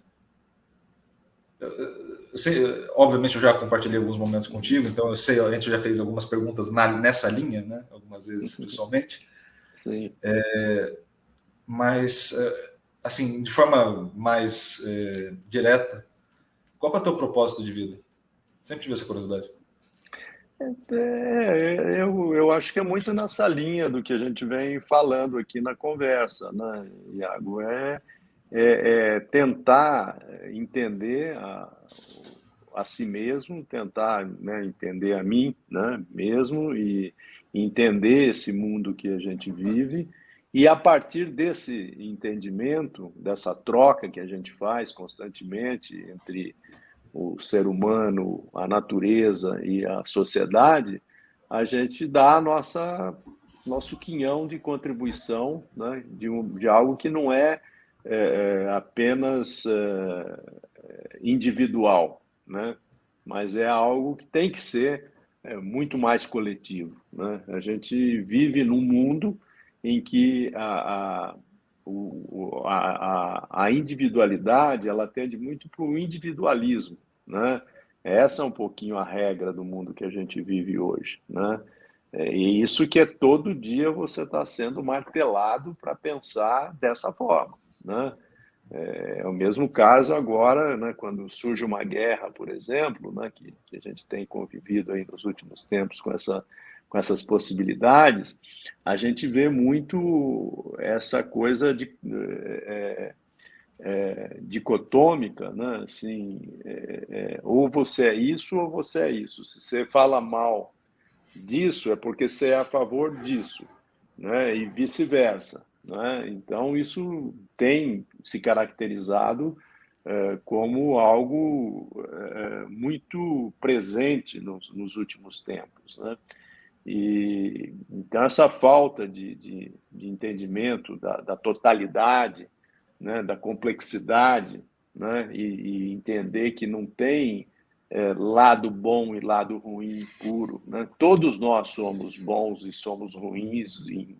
Eu sei, obviamente eu já compartilhei alguns momentos contigo, então eu sei, a gente já fez algumas perguntas nessa linha, né? Algumas vezes pessoalmente. Sim. Mas, assim, de forma mais direta, qual que é o teu propósito de vida? Sempre tive essa curiosidade. Eu acho que é muito nessa linha do que a gente vem falando aqui na conversa, né, Iago? Tentar entender a si mesmo, tentar, né, entender a mim, né, mesmo e entender esse mundo que a gente vive. E a partir desse entendimento, dessa troca que a gente faz constantemente entre o ser humano, a natureza e a sociedade, a gente dá nosso quinhão de contribuição, né, de algo que não é, apenas individual, né, mas é algo que tem que ser muito mais coletivo. Né? A gente vive num mundo em que a individualidade ela tende muito para o individualismo, né? Essa é um pouquinho a regra do mundo que a gente vive hoje, né? E isso que é todo dia você está sendo martelado para pensar dessa forma, né? É o mesmo caso agora, né, quando surge uma guerra, por exemplo, né, que a gente tem convivido aí nos últimos tempos com essas possibilidades, a gente vê muito essa coisa dicotômica, né? Assim, ou você é isso ou você é isso. Se você fala mal disso, é porque você é a favor disso, né? E vice-versa, né? Então, isso tem se caracterizado como algo muito presente nos últimos tempos, né? E então essa falta de entendimento da totalidade, né, da complexidade, né, e entender que não tem lado bom e lado ruim puro, né? Todos nós somos bons e somos ruins em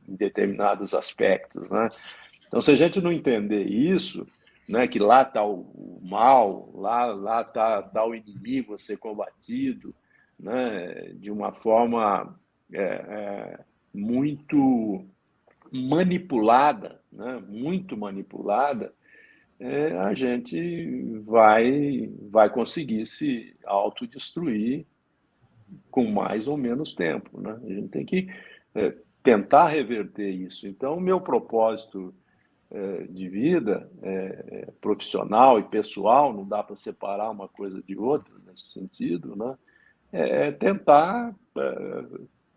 determinados aspectos, né? Então, se a gente não entender isso, né, que lá está o mal, lá tá o inimigo a ser combatido, né, de uma forma muito manipulada, né, muito manipulada, a gente vai conseguir se autodestruir com mais ou menos tempo, né? A gente tem que tentar reverter isso. Então, o meu propósito de vida profissional e pessoal, não dá para separar uma coisa de outra nesse sentido, né? Tentar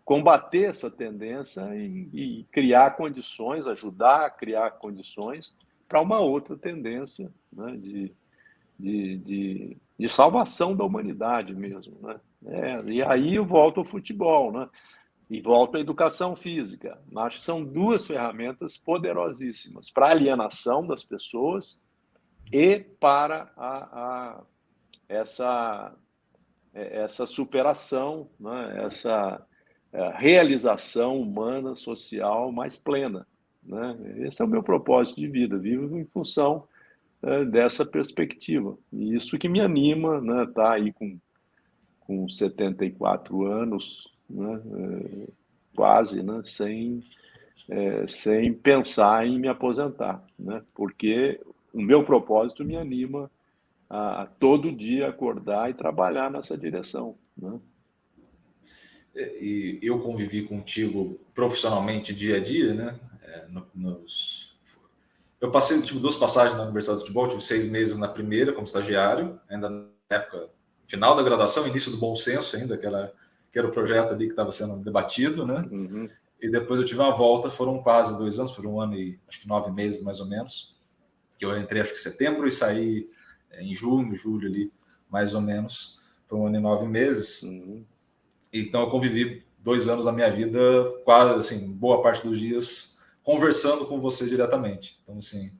combater essa tendência e criar condições, ajudar a criar condições para uma outra tendência, né, de salvação da humanidade mesmo, né? E aí eu volto ao futebol, né? E volto à educação física. Acho que são duas ferramentas poderosíssimas para a alienação das pessoas e para essa superação, né? Essa realização humana, social mais plena, né? Esse é o meu propósito de vida, vivo em função dessa perspectiva. E isso que me anima, né? Tá aí com 74 anos, né? Quase, né? Sem pensar em me aposentar, né? Porque o meu propósito me anima a todo dia acordar e trabalhar nessa direção, né? E eu convivi contigo profissionalmente dia a dia, né? Eu tive duas passagens na Universidade de Futebol, tive 6 meses na primeira como estagiário, ainda na época final da graduação, início do bom senso ainda, que era o projeto ali que estava sendo debatido, né? Uhum. E depois eu tive uma volta, foram quase 2 anos, foram 1 ano e acho que 9 meses mais ou menos, que eu entrei acho que em setembro e saí em junho, julho ali, mais ou menos, foi 1 ano e 9 meses. Uhum. Então eu convivi 2 anos da minha vida, quase assim, boa parte dos dias, conversando com você diretamente. Então, assim,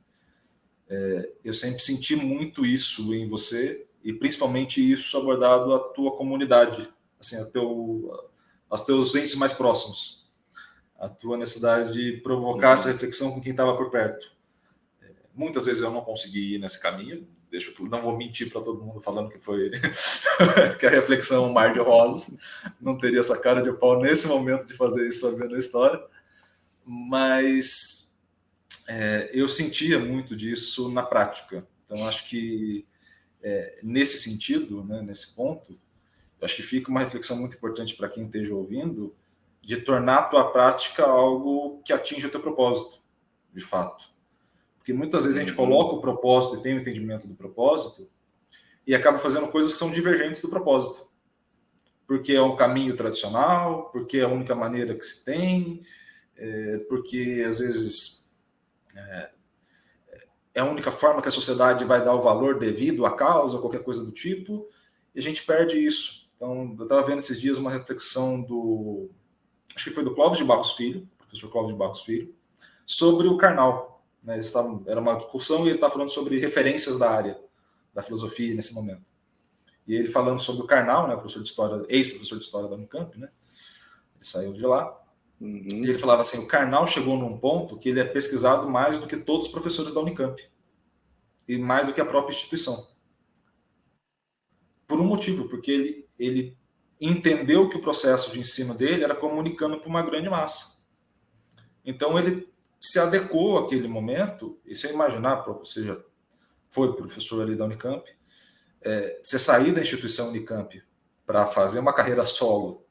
eu sempre senti muito isso em você, e principalmente isso abordado à tua comunidade, assim, aos teus entes mais próximos. A tua necessidade de provocar essa reflexão com quem estava por perto. Muitas vezes eu não consegui ir nesse caminho, não vou mentir para todo mundo falando que foi que a reflexão é um mar de rosas, não teria essa cara de pau nesse momento de fazer isso sabendo a história, mas eu sentia muito disso na prática. Então acho que nesse sentido, né, nesse ponto, eu acho que fica uma reflexão muito importante para quem esteja ouvindo, de tornar a tua prática algo que atinja o teu propósito, de fato. Porque muitas vezes a gente coloca o propósito e tem o entendimento do propósito e acaba fazendo coisas que são divergentes do propósito. Porque é um caminho tradicional, porque é a única maneira que se tem, porque às vezes é a única forma que a sociedade vai dar o valor devido à causa, ou qualquer coisa do tipo, e a gente perde isso. Então, eu estava vendo esses dias uma reflexão acho que foi do Clóvis de Barros Filho, professor Clóvis de Barros Filho, sobre o Karnal. Né? Era uma discussão e ele estava falando sobre referências da área da filosofia nesse momento. E ele falando sobre o Karnal, né, professor de história, ex-professor de história da Unicamp, né? Ele saiu de lá. E ele falava assim, o Karnal chegou num ponto que ele é pesquisado mais do que todos os professores da Unicamp. E mais do que a própria instituição. Por um motivo, porque ele entendeu que o processo de ensino dele era comunicando para uma grande massa. Então ele se adequou àquele momento, e você imaginar, você já foi professor ali da Unicamp, você sair da instituição Unicamp para fazer uma carreira solo,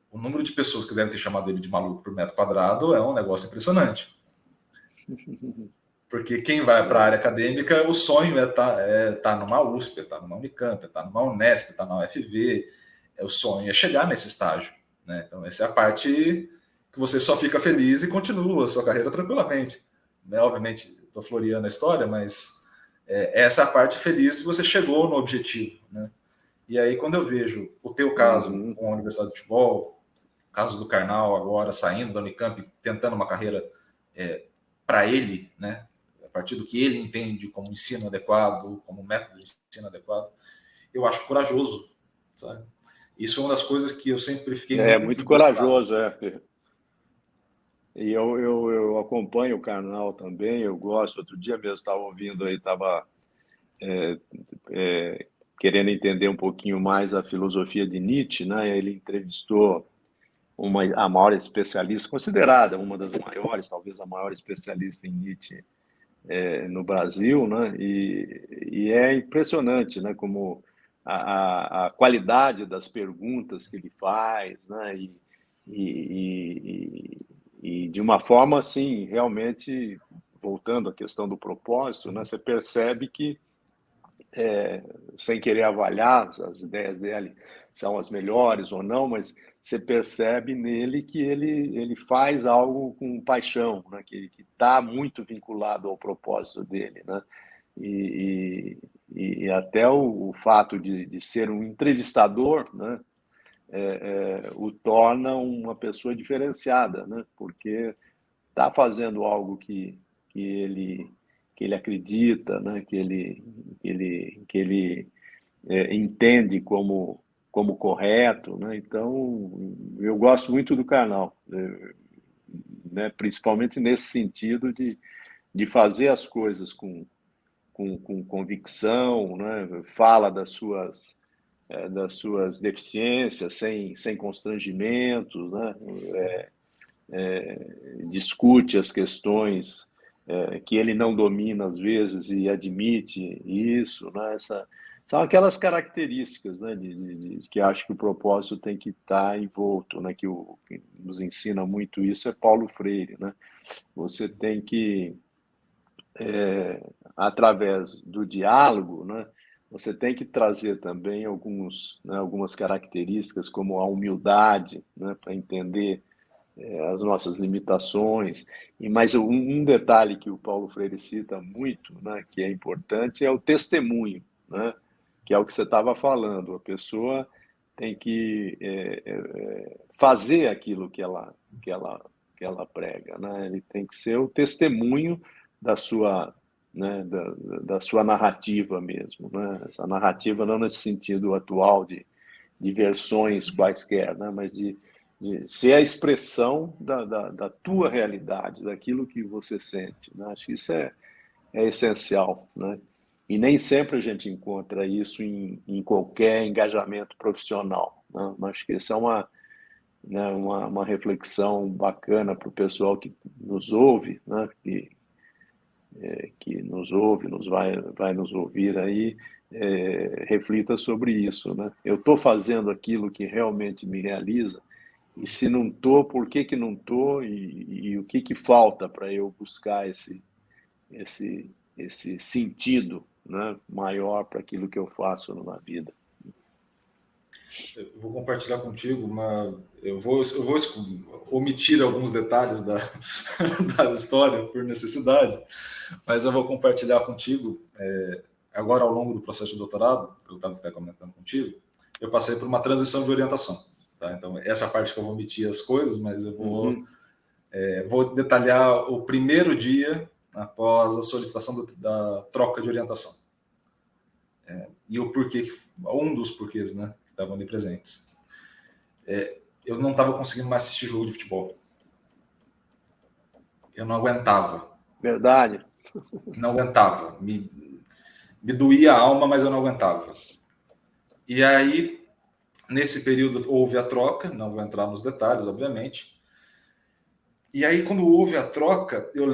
o número de pessoas que devem ter chamado ele de maluco por metro quadrado é um negócio impressionante. Porque quem vai para a área acadêmica, o sonho é tá numa USP, é tá numa Unicamp, é tá numa Unesp, é tá na UFV. O sonho é chegar nesse estágio. Né? Então, essa é a parte que você só fica feliz e continua a sua carreira tranquilamente. Né? Obviamente, estou floreando a história, mas essa é a parte feliz de você chegou no objetivo. Né? E aí, quando eu vejo o teu caso com a Universidade de Futebol, o caso do Karnal agora saindo da Unicamp, tentando uma carreira para ele, né? A partir do que ele entende como ensino adequado, como método de ensino adequado, eu acho corajoso, sabe? Isso é uma das coisas que eu sempre fiquei muito corajoso, E eu acompanho o canal também, eu gosto. Outro dia mesmo estava ouvindo aí, estava querendo entender um pouquinho mais a filosofia de Nietzsche, né? Ele entrevistou a maior especialista, considerada uma das maiores, talvez a maior especialista em Nietzsche no Brasil, né? E é impressionante, né? Como a qualidade das perguntas que ele faz, né? E de uma forma assim, realmente, voltando à questão do propósito, né? Você percebe que, sem querer avaliar as ideias dele são as melhores ou não, mas você percebe nele que ele faz algo com paixão, né? Que está muito vinculado ao propósito dele, né? E até o fato de ser um entrevistador, né? O torna uma pessoa diferenciada, né? Porque está fazendo algo que ele acredita, né? Que ele entende como correto, né? Então, eu gosto muito do canal, né? Principalmente nesse sentido de fazer as coisas com convicção, né? Fala das suas deficiências sem constrangimentos, né? Discute as questões que ele não domina às vezes e admite isso, né? São aquelas características, né, que acho que o propósito tem que estar envolto, né? Que nos ensina muito isso é Paulo Freire, né? Você tem que, através do diálogo, né, você tem que trazer também algumas características, como a humildade, né, para entender as nossas limitações. Mas um detalhe que o Paulo Freire cita muito, né, que é importante, é o testemunho, né, que é o que você estava falando. A pessoa tem que fazer aquilo que ela prega, né? Ele tem que ser o testemunho da sua, né, da sua narrativa mesmo, né? Essa narrativa não nesse sentido atual de versões quaisquer, né? Mas de ser a expressão da tua realidade, daquilo que você sente, né? Acho que isso é essencial, né? E nem sempre a gente encontra isso em qualquer engajamento profissional, né? Mas acho que isso é uma reflexão bacana para o pessoal que nos ouve, né? Que nos ouve, vai nos ouvir aí, reflita sobre isso, né? Eu estou fazendo aquilo que realmente me realiza, e se não estou, por que não estou, e o que falta para eu buscar esse sentido, né, maior para aquilo que eu faço na vida. Eu vou compartilhar contigo eu vou omitir alguns detalhes da história por necessidade, mas eu vou compartilhar contigo. Agora, ao longo do processo de doutorado, eu estava até comentando contigo, eu passei por uma transição de orientação. Tá? Então, essa parte que eu vou omitir as coisas, mas eu vou detalhar o primeiro dia após a solicitação da troca de orientação. E o porquê, um dos porquês, né, que estavam ali presentes. Eu não estava conseguindo mais assistir jogo de futebol. Eu não aguentava. Verdade. Não aguentava. Me doía a alma, mas eu não aguentava. E aí, nesse período, houve a troca, não vou entrar nos detalhes, obviamente. E aí, quando houve a troca, eu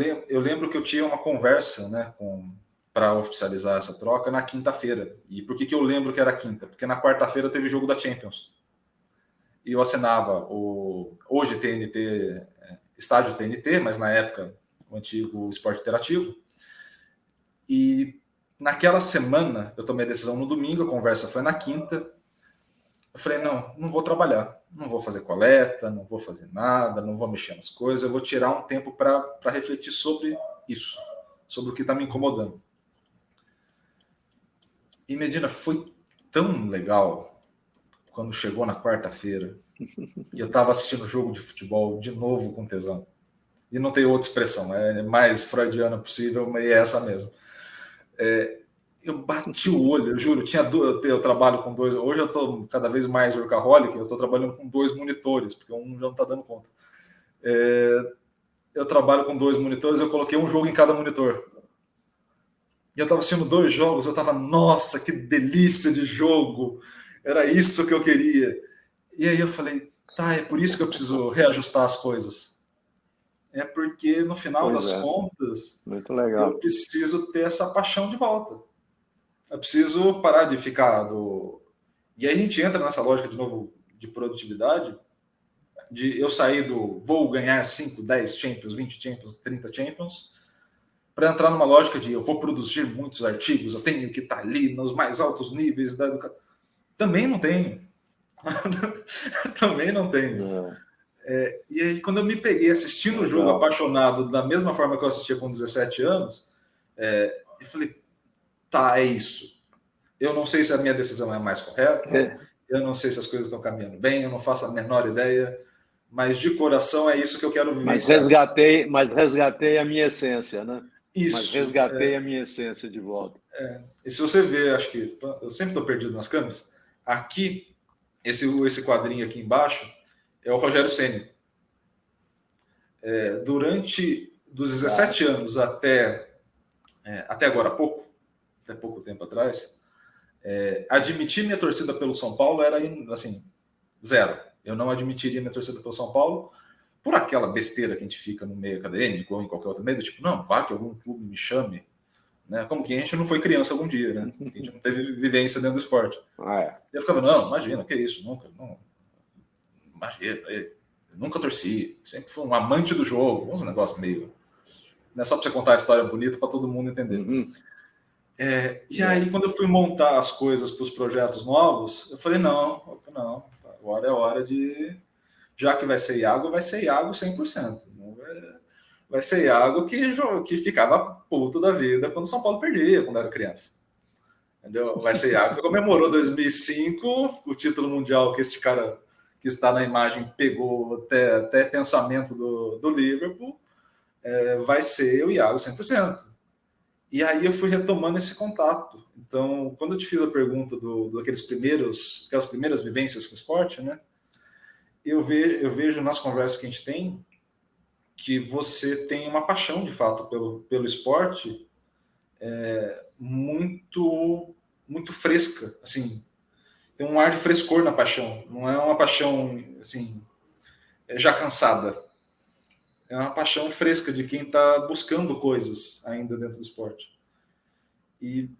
lembro que eu tinha uma conversa, né, para oficializar essa troca na quinta-feira. E por que eu lembro que era quinta? Porque na quarta-feira teve jogo da Champions. E eu assinava hoje TNT, estádio TNT, mas na época o antigo Esporte Interativo. E naquela semana, eu tomei a decisão no domingo, a conversa foi na quinta. Eu falei, não vou trabalhar, não vou fazer coleta, não vou fazer nada, não vou mexer nas coisas, eu vou tirar um tempo para refletir sobre isso, sobre o que está me incomodando. E Medina, foi tão legal quando chegou na quarta-feira e eu estava assistindo o jogo de futebol de novo com tesão. E não tem outra expressão, é mais freudiana possível, mas é essa mesmo. Eu bati o olho, eu juro, eu trabalho com dois, hoje eu estou cada vez mais workaholic, eu estou trabalhando com 2 monitores, porque um já não está dando conta. Eu trabalho com 2 monitores, eu coloquei um jogo em cada monitor. E eu estava assistindo 2 jogos, eu estava, nossa, que delícia de jogo, era isso que eu queria. E aí eu falei, tá, é por isso que eu preciso reajustar as coisas. É porque no final das contas, muito legal, eu preciso ter essa paixão de volta. Eu preciso parar de ficar E aí a gente entra nessa lógica de novo de produtividade, de eu sair vou ganhar 5, 10 Champions, 20 Champions, 30 Champions, para entrar numa lógica de eu vou produzir muitos artigos, eu tenho que estar ali nos mais altos níveis da educação. Também não tenho. Também não tenho. E aí, quando eu me peguei assistindo o jogo apaixonado, da mesma forma que eu assistia com 17 anos, eu falei, tá, é isso. Eu não sei se a minha decisão é a mais correta, eu não sei se as coisas estão caminhando bem, eu não faço a menor ideia, mas de coração é isso que eu quero viver. Mas resgatei a minha essência, né? Isso. Mas resgatei a minha essência de volta. E se você ver, acho que eu sempre estou perdido nas câmeras, aqui, esse quadrinho aqui embaixo, é o Rogério Ceni. Durante dos 17 anos até agora até pouco tempo atrás, admitir minha torcida pelo São Paulo era assim, 0. Eu não admitiria minha torcida pelo São Paulo por aquela besteira que a gente fica no meio acadêmico ou em qualquer outro meio, tipo, não, vá que algum clube me chame, né? Como que a gente não foi criança algum dia, né? A gente não teve vivência dentro do esporte. E eu ficava, não, imagina, que isso, nunca, não, imagina, nunca torci, sempre fui um amante do jogo, uns negócios meio, não é só para você contar a história bonita para todo mundo entender. E aí, quando eu fui montar as coisas para os projetos novos, eu falei, não, agora é hora de... Já que vai ser Iago 100%. Não vai ser Iago que ficava puto da vida quando o São Paulo perdia, quando era criança. Entendeu? Vai ser Iago que comemorou 2005, o título mundial que este cara que está na imagem pegou até pensamento do Liverpool. Vai ser o Iago 100%. E aí eu fui retomando esse contato. Então, quando eu te fiz a pergunta aquelas primeiras vivências com o esporte, né? Eu vejo nas conversas que a gente tem que você tem uma paixão, de fato, pelo esporte muito, muito fresca. Assim, tem um ar de frescor na paixão. Não é uma paixão assim, já cansada. É uma paixão fresca de quem está buscando coisas ainda dentro do esporte. E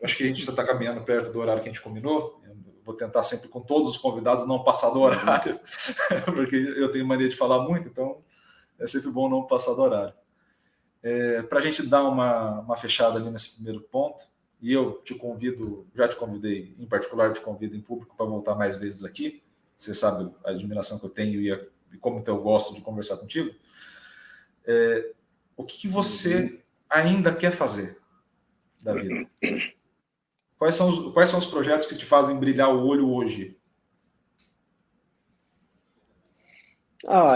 acho que a gente já está caminhando perto do horário que a gente combinou. Eu vou tentar sempre com todos os convidados não passar do horário, porque eu tenho mania de falar muito, então é sempre bom não passar do horário. Para a gente dar uma fechada ali nesse primeiro ponto, e eu já te convidei, em particular te convido em público para voltar mais vezes aqui. Você sabe a admiração que eu tenho e como eu gosto de conversar contigo. O que você ainda quer fazer da vida? Quais são os projetos que te fazem brilhar o olho hoje?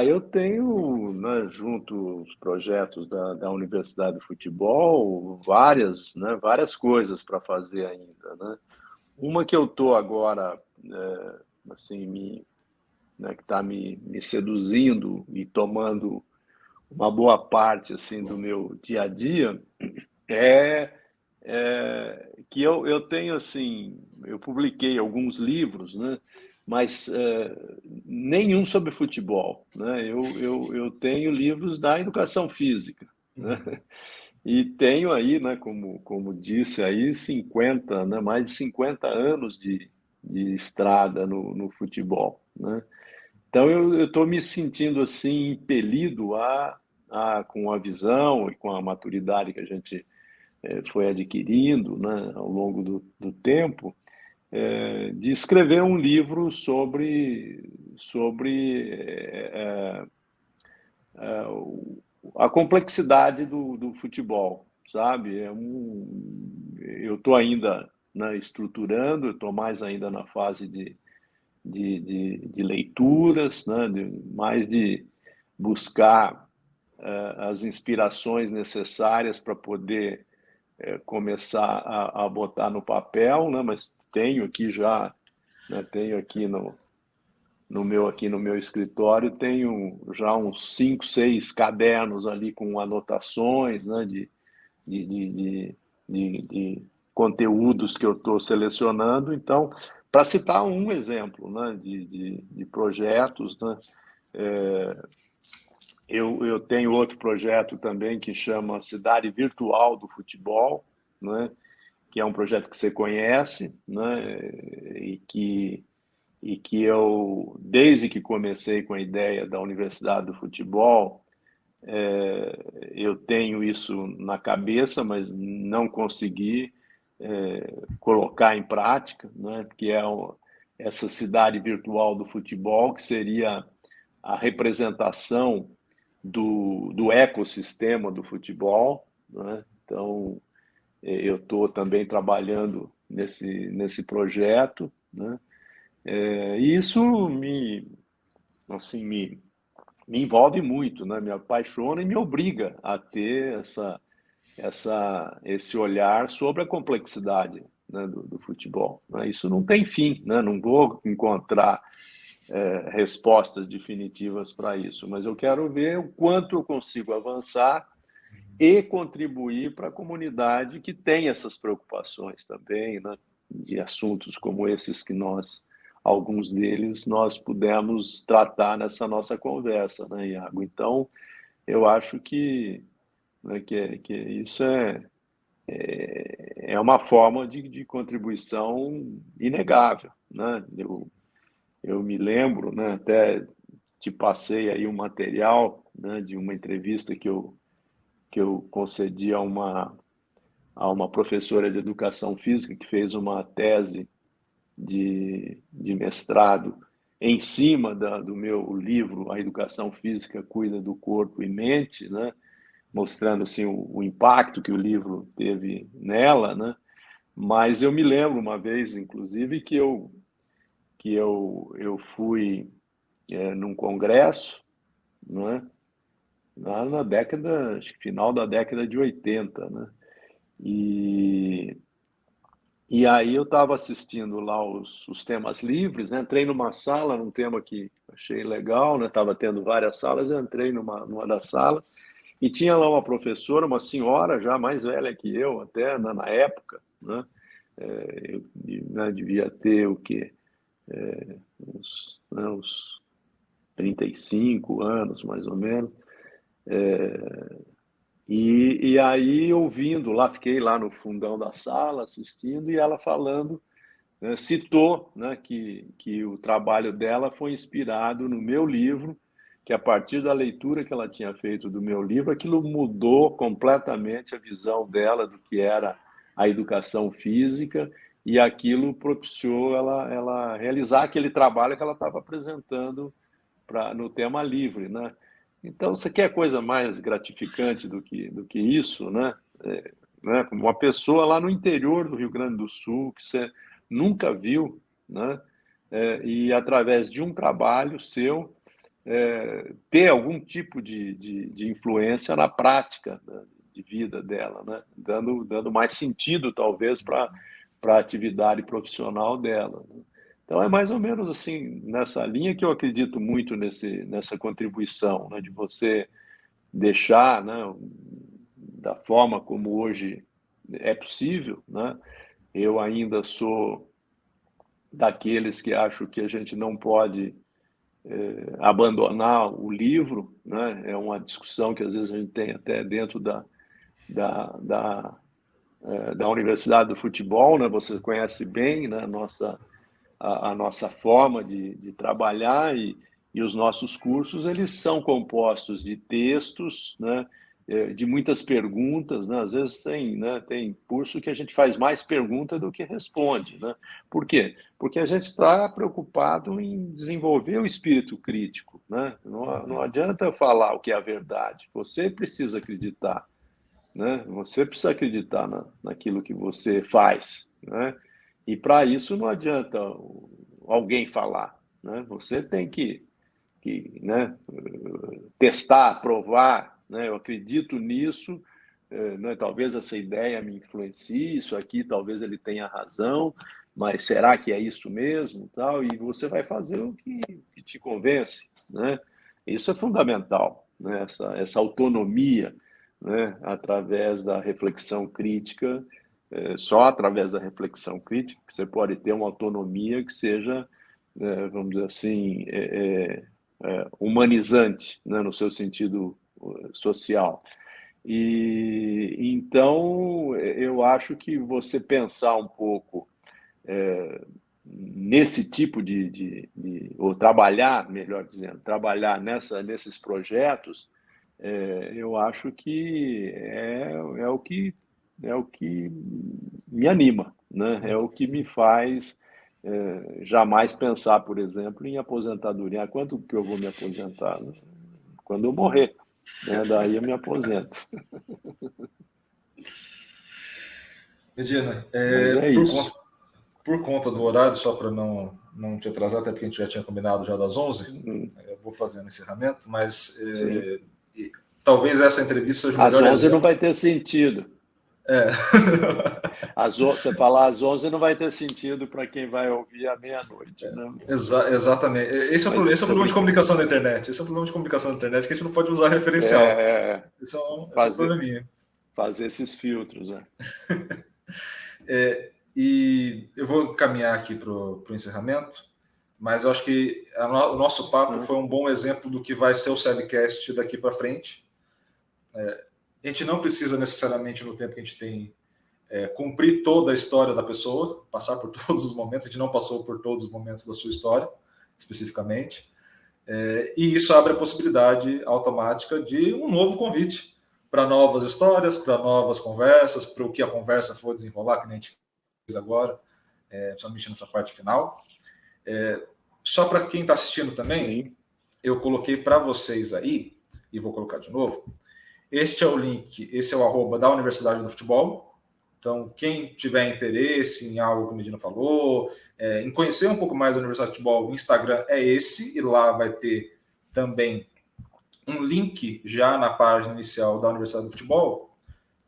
Eu tenho, né, junto os projetos da Universidade de Futebol, várias coisas para fazer ainda, né? Uma que eu estou agora, assim, que está me seduzindo e tomando uma boa parte assim do meu dia a dia é, que eu tenho assim, eu publiquei alguns livros, né? Mas nenhum sobre futebol, né? Eu tenho livros da educação física, né? E tenho aí, né, como disse aí, 50, né, mais de 50 anos de estrada no futebol, né? Então eu estou me sentindo assim impelido com a visão e com a maturidade que a gente foi adquirindo, né, ao longo do tempo, de escrever um livro sobre a complexidade do futebol, sabe? Eu estou ainda, né, estruturando, eu estou mais ainda na fase de leituras, né, mais de buscar as inspirações necessárias para poder começar a botar no papel, né, mas tenho aqui já, né, tenho aqui no meu escritório, tenho já uns 5, 6 cadernos ali com anotações, né, de, de, de conteúdos que eu estou selecionando. Então, para citar um exemplo, né, de projetos, né, eu tenho outro projeto também que chama Cidade Virtual do Futebol, né, que é um projeto que você conhece, né, e que eu, desde que comecei com a ideia da Universidade do Futebol, eu tenho isso na cabeça, mas não consegui colocar em prática, né? Que é essa cidade virtual do futebol, que seria a representação do ecossistema do futebol, né? Então, eu estou também trabalhando nesse projeto, né? E isso assim, me envolve muito, né? Me apaixona e me obriga a ter esse olhar sobre a complexidade, né, do futebol, né? Isso não tem fim, né? Não vou encontrar respostas definitivas para isso, mas eu quero ver o quanto eu consigo avançar e contribuir para a comunidade que tem essas preocupações também, né? De assuntos como esses que alguns deles, nós pudemos tratar nessa nossa conversa, né, Iago? Então, eu acho né, que isso é uma forma de contribuição inegável, né? Eu me lembro, né, até te passei aí um material, né, de uma entrevista que eu concedi a a uma professora de educação física que fez uma tese de mestrado em cima do meu livro A Educação Física Cuida do Corpo e Mente, né? Mostrando assim, o impacto que o livro teve nela, né? Mas eu me lembro uma vez, inclusive, que eu fui num congresso, não é? Lá na década, acho que final da década de 80, né? E aí eu estava assistindo lá os temas livres, né? Entrei numa sala, num tema que achei legal, né? Estava tendo várias salas, eu entrei numa das salas e tinha lá uma professora, uma senhora já mais velha que eu, até na época, né? Eu, né, devia ter o quê? Uns 35 anos, mais ou menos. E aí, ouvindo lá, fiquei lá no fundão da sala assistindo e ela falando, né, citou, né, que o trabalho dela foi inspirado no meu livro, que a partir da leitura que ela tinha feito do meu livro, aquilo mudou completamente a visão dela do que era a educação física e aquilo propiciou ela realizar aquele trabalho que ela estava apresentando no tema livre, né? Então, você quer coisa mais gratificante do que isso, né? Né? Uma pessoa lá no interior do Rio Grande do Sul, que você nunca viu, né? E através de um trabalho seu, ter algum tipo de influência na prática, né, de vida dela, né? Dando mais sentido, talvez, para a atividade profissional dela, né? Então, é mais ou menos assim, nessa linha que eu acredito muito nessa contribuição, né, de você deixar, né, da forma como hoje é possível, né? Eu ainda sou daqueles que acho que a gente não pode abandonar o livro, né? É uma discussão que às vezes a gente tem até dentro da, da, da Universidade do Futebol, né? Você conhece bem, né, a nossa forma de trabalhar e os nossos cursos, eles são compostos de textos, né, de muitas perguntas, né? Às vezes tem curso que a gente faz mais pergunta do que responde, né? Por quê? Porque a gente está preocupado em desenvolver o espírito crítico, né? Não adianta eu falar o que é a verdade, você precisa acreditar, né? Você precisa acreditar naquilo que você faz, né? E para isso não adianta alguém falar, né? Você tem né, testar, provar, né? Eu acredito nisso, né? Talvez essa ideia me influencie, isso aqui talvez ele tenha razão, mas será que é isso mesmo, tal? E você vai fazer o que te convence, né? Isso é fundamental, né? Essa autonomia, né? Através da reflexão crítica, só através da reflexão crítica que você pode ter uma autonomia que seja, vamos dizer assim, humanizante, né, no seu sentido social. E então eu acho que você pensar um pouco nesse tipo ou trabalhar, melhor dizendo, trabalhar nesses projetos, eu acho que é o que me anima, né? É o que me faz jamais pensar, por exemplo, em aposentadoria. Quanto que eu vou me aposentar? Quando eu morrer, né? Daí eu me aposento. Medina, Mas é isso. por conta do horário, só para não te atrasar, até porque a gente já tinha combinado já das 11, eu vou fazendo o encerramento, mas talvez essa entrevista seja o melhor exemplo. Às 11 exemplo. não vai ter sentido. Você falar às 11 não vai ter sentido para quem vai ouvir à meia-noite, né? Exatamente. Esse é o problema de comunicação da internet. Esse é o problema de comunicação da internet, que a gente não pode usar referencial. Esse é um probleminha. Fazer esses filtros, né? E eu vou caminhar aqui para o encerramento, mas eu acho que o nosso papo foi um bom exemplo do que vai ser o Cebcast daqui para frente. A gente não precisa necessariamente, no tempo que a gente tem, cumprir toda a história da pessoa, passar por todos os momentos. A gente não passou por todos os momentos da sua história, especificamente. E isso abre a possibilidade automática de um novo convite para novas histórias, para novas conversas, para o que a conversa for desenrolar, que nem a gente fez agora, principalmente nessa parte final. Só para quem está assistindo também, sim, eu coloquei para vocês aí, e vou colocar de novo, este é o link, esse é o @ da Universidade do Futebol. Então, quem tiver interesse em algo que o Medina falou, em conhecer um pouco mais a Universidade do Futebol, o Instagram é esse, e lá vai ter também um link já na página inicial da Universidade do Futebol,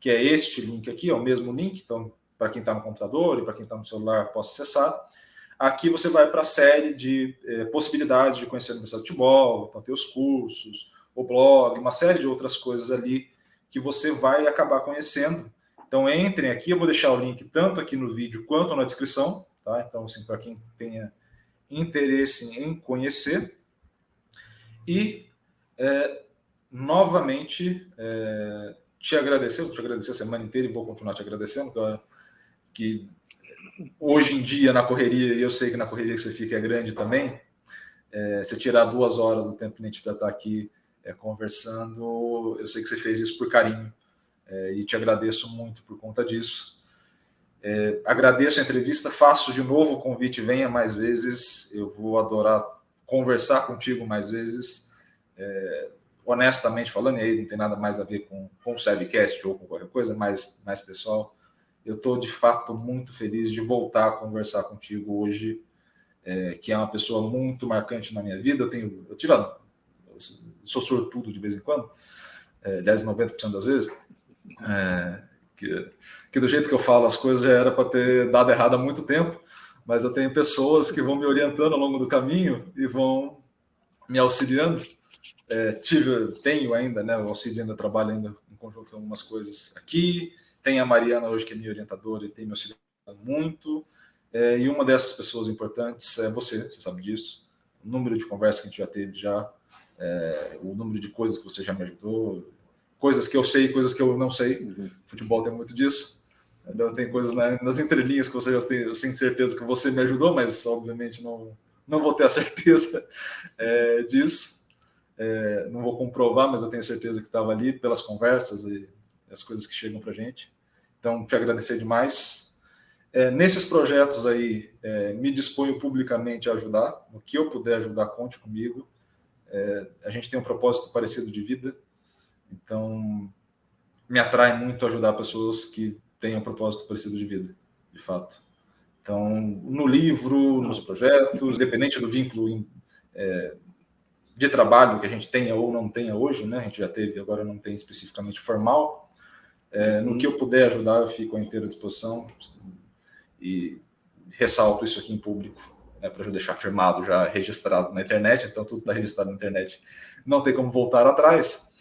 que é este link aqui, é o mesmo link, então, para quem está no computador e para quem está no celular possa acessar. Aqui você vai para a série de possibilidades de conhecer a Universidade do Futebol, então ter os cursos, o blog, uma série de outras coisas ali que você vai acabar conhecendo. Então, entrem aqui, eu vou deixar o link tanto aqui no vídeo quanto na descrição, tá? Então, assim, para quem tenha interesse em conhecer. E, novamente, te agradecer, vou te agradecer a semana inteira e vou continuar te agradecendo, que hoje em dia, na correria, e eu sei que na correria que você fica é grande também, você tirar 2 horas do tempo que a gente está aqui conversando, eu sei que você fez isso por carinho, e te agradeço muito por conta disso. Agradeço a entrevista, faço de novo o convite, venha mais vezes, eu vou adorar conversar contigo mais vezes, honestamente falando, e aí não tem nada mais a ver com o Sevcast ou com qualquer coisa mais pessoal. Eu estou, de fato, muito feliz de voltar a conversar contigo hoje, que é uma pessoa muito marcante na minha vida. Eu sou sortudo de vez em quando, aliás, 90% das vezes, que do jeito que eu falo as coisas já era para ter dado errado há muito tempo, mas eu tenho pessoas que vão me orientando ao longo do caminho e vão me auxiliando. Tenho ainda, né, o Alcides ainda trabalha ainda em conjunto com algumas coisas aqui. Tem a Mariana hoje, que é minha orientadora e tem me auxiliado muito. E uma dessas pessoas importantes é você sabe disso. O número de conversas que a gente já teve o número de coisas que você já me ajudou, coisas que eu sei, coisas que eu não sei. Futebol tem muito disso. Tem coisas nas entrelinhas que eu tenho certeza que você me ajudou, mas obviamente não vou ter a certeza disso. Não vou comprovar, mas eu tenho certeza que estava ali pelas conversas e as coisas que chegam para a gente. Então, te agradecer demais. Nesses projetos aí, me disponho publicamente a ajudar. No que eu puder ajudar, conte comigo. A gente tem um propósito parecido de vida, então me atrai muito ajudar pessoas que têm um propósito parecido de vida, de fato. Então, no livro, nos projetos, independente do vínculo de trabalho que a gente tenha ou não tenha hoje, né? A gente já teve, agora não tem especificamente formal. No que eu puder ajudar, eu fico à inteira disposição e ressalto isso aqui em público, para deixar firmado, já registrado na internet. Então, tudo está registrado na internet. Não tem como voltar atrás.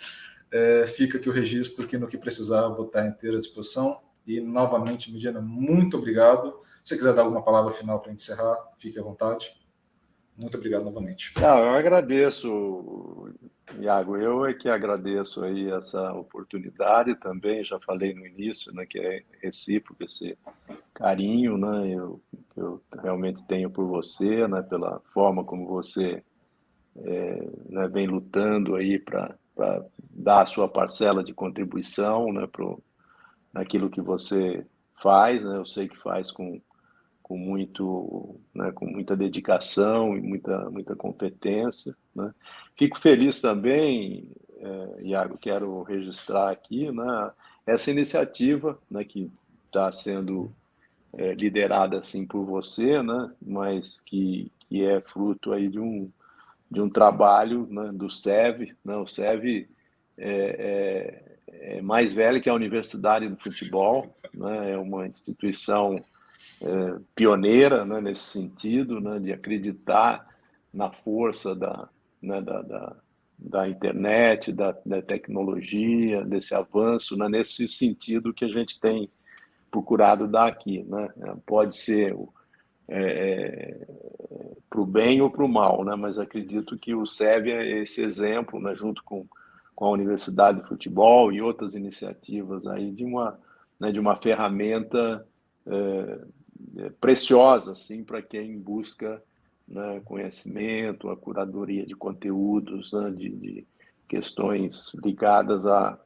Fica aqui o registro, que no que precisar, vou estar à inteira disposição. E, novamente, Medina, muito obrigado. Se você quiser dar alguma palavra final para encerrar, fique à vontade. Muito obrigado novamente. Eu agradeço, Iago. Eu é que agradeço aí essa oportunidade também. Já falei no início, né, que é recíproco esse carinho, né, eu realmente tenho por você, né, pela forma como você né, vem lutando aí para dar a sua parcela de contribuição, né, naquilo que você faz, né. Eu sei que faz com muita dedicação e muita competência, né? Fico feliz também, Iago, quero registrar aqui, né, essa iniciativa, né, que está sendo liderada assim por você, né, mas que é fruto aí de um trabalho, né, do SEV, né? O SEV é mais velho que a Universidade do Futebol, né? É uma instituição pioneira, né, nesse sentido, né, de acreditar na força da internet, da tecnologia, desse avanço, né, nesse sentido que a gente tem procurado dar aqui, né? Pode ser para o bem ou para o mal, né? Mas acredito que o SEB é esse exemplo, né, junto com a Universidade de Futebol e outras iniciativas aí de uma ferramenta preciosa, assim, para quem busca, né, conhecimento, a curadoria de conteúdos, né, de questões ligadas à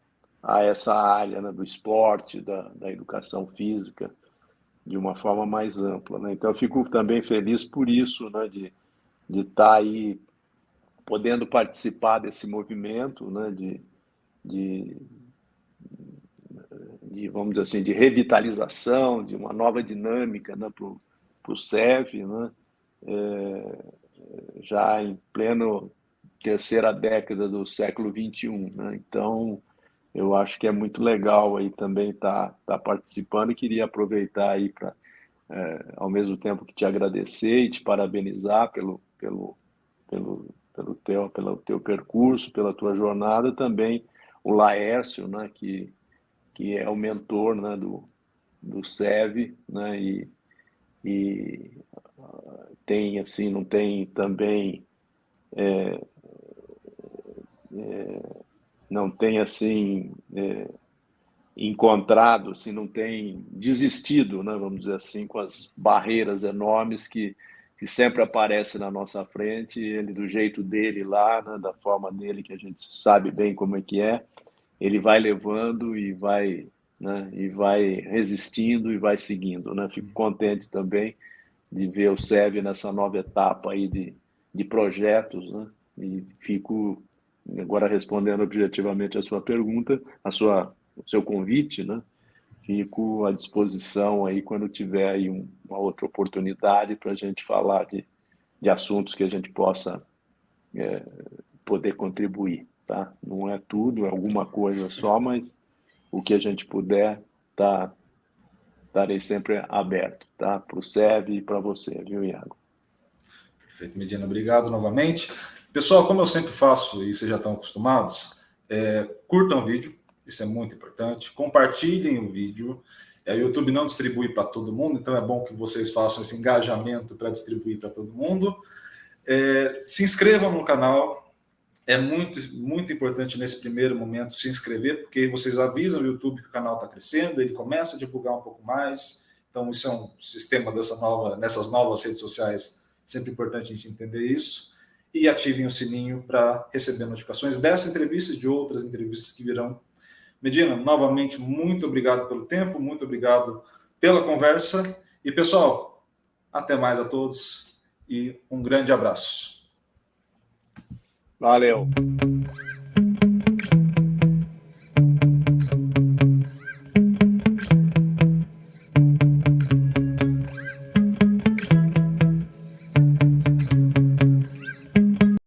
a essa área, né, do esporte, da educação física, de uma forma mais ampla, né? Então, eu fico também feliz por isso, né, de estar aí podendo participar desse movimento, né, de, vamos dizer assim, de revitalização, de uma nova dinâmica, né, para o SEV, né, já em pleno terceira década do século XXI, né? Então, eu acho que é muito legal aí também estar participando e queria aproveitar aí para, ao mesmo tempo que te agradecer e te parabenizar pelo teu percurso, pela tua jornada, também o Laércio, né, que é o mentor, né, do SEV, né, e tem assim, não tem também, não tem assim encontrado, assim, não tem desistido, né, vamos dizer assim, com as barreiras enormes que sempre aparecem na nossa frente, ele do jeito dele lá, né, da forma dele, que a gente sabe bem como é que é, ele vai levando e vai, né, e vai resistindo e vai seguindo, né? Fico contente também de ver o SEV nessa nova etapa aí de projetos, né? E fico agora respondendo objetivamente a sua pergunta, o seu convite, né? Fico à disposição aí quando tiver aí uma outra oportunidade para a gente falar de assuntos que a gente possa poder contribuir, tá? Não é tudo, é alguma coisa só, mas o que a gente puder, estarei sempre aberto, tá? Para o SEV e para você, viu, Iago? Perfeito, Medina, obrigado novamente. Pessoal, como eu sempre faço, e vocês já estão acostumados, curtam o vídeo, isso é muito importante, compartilhem o vídeo, o YouTube não distribui para todo mundo, então é bom que vocês façam esse engajamento para distribuir para todo mundo. Se inscrevam no canal, é muito, muito importante nesse primeiro momento se inscrever, porque vocês avisam o YouTube que o canal está crescendo, ele começa a divulgar um pouco mais, então isso é um sistema nessas novas redes sociais, sempre importante a gente entender isso, e ativem o sininho para receber notificações dessa entrevista e de outras entrevistas que virão. Medina, novamente, muito obrigado pelo tempo, muito obrigado pela conversa, e pessoal, até mais a todos, e um grande abraço. Valeu.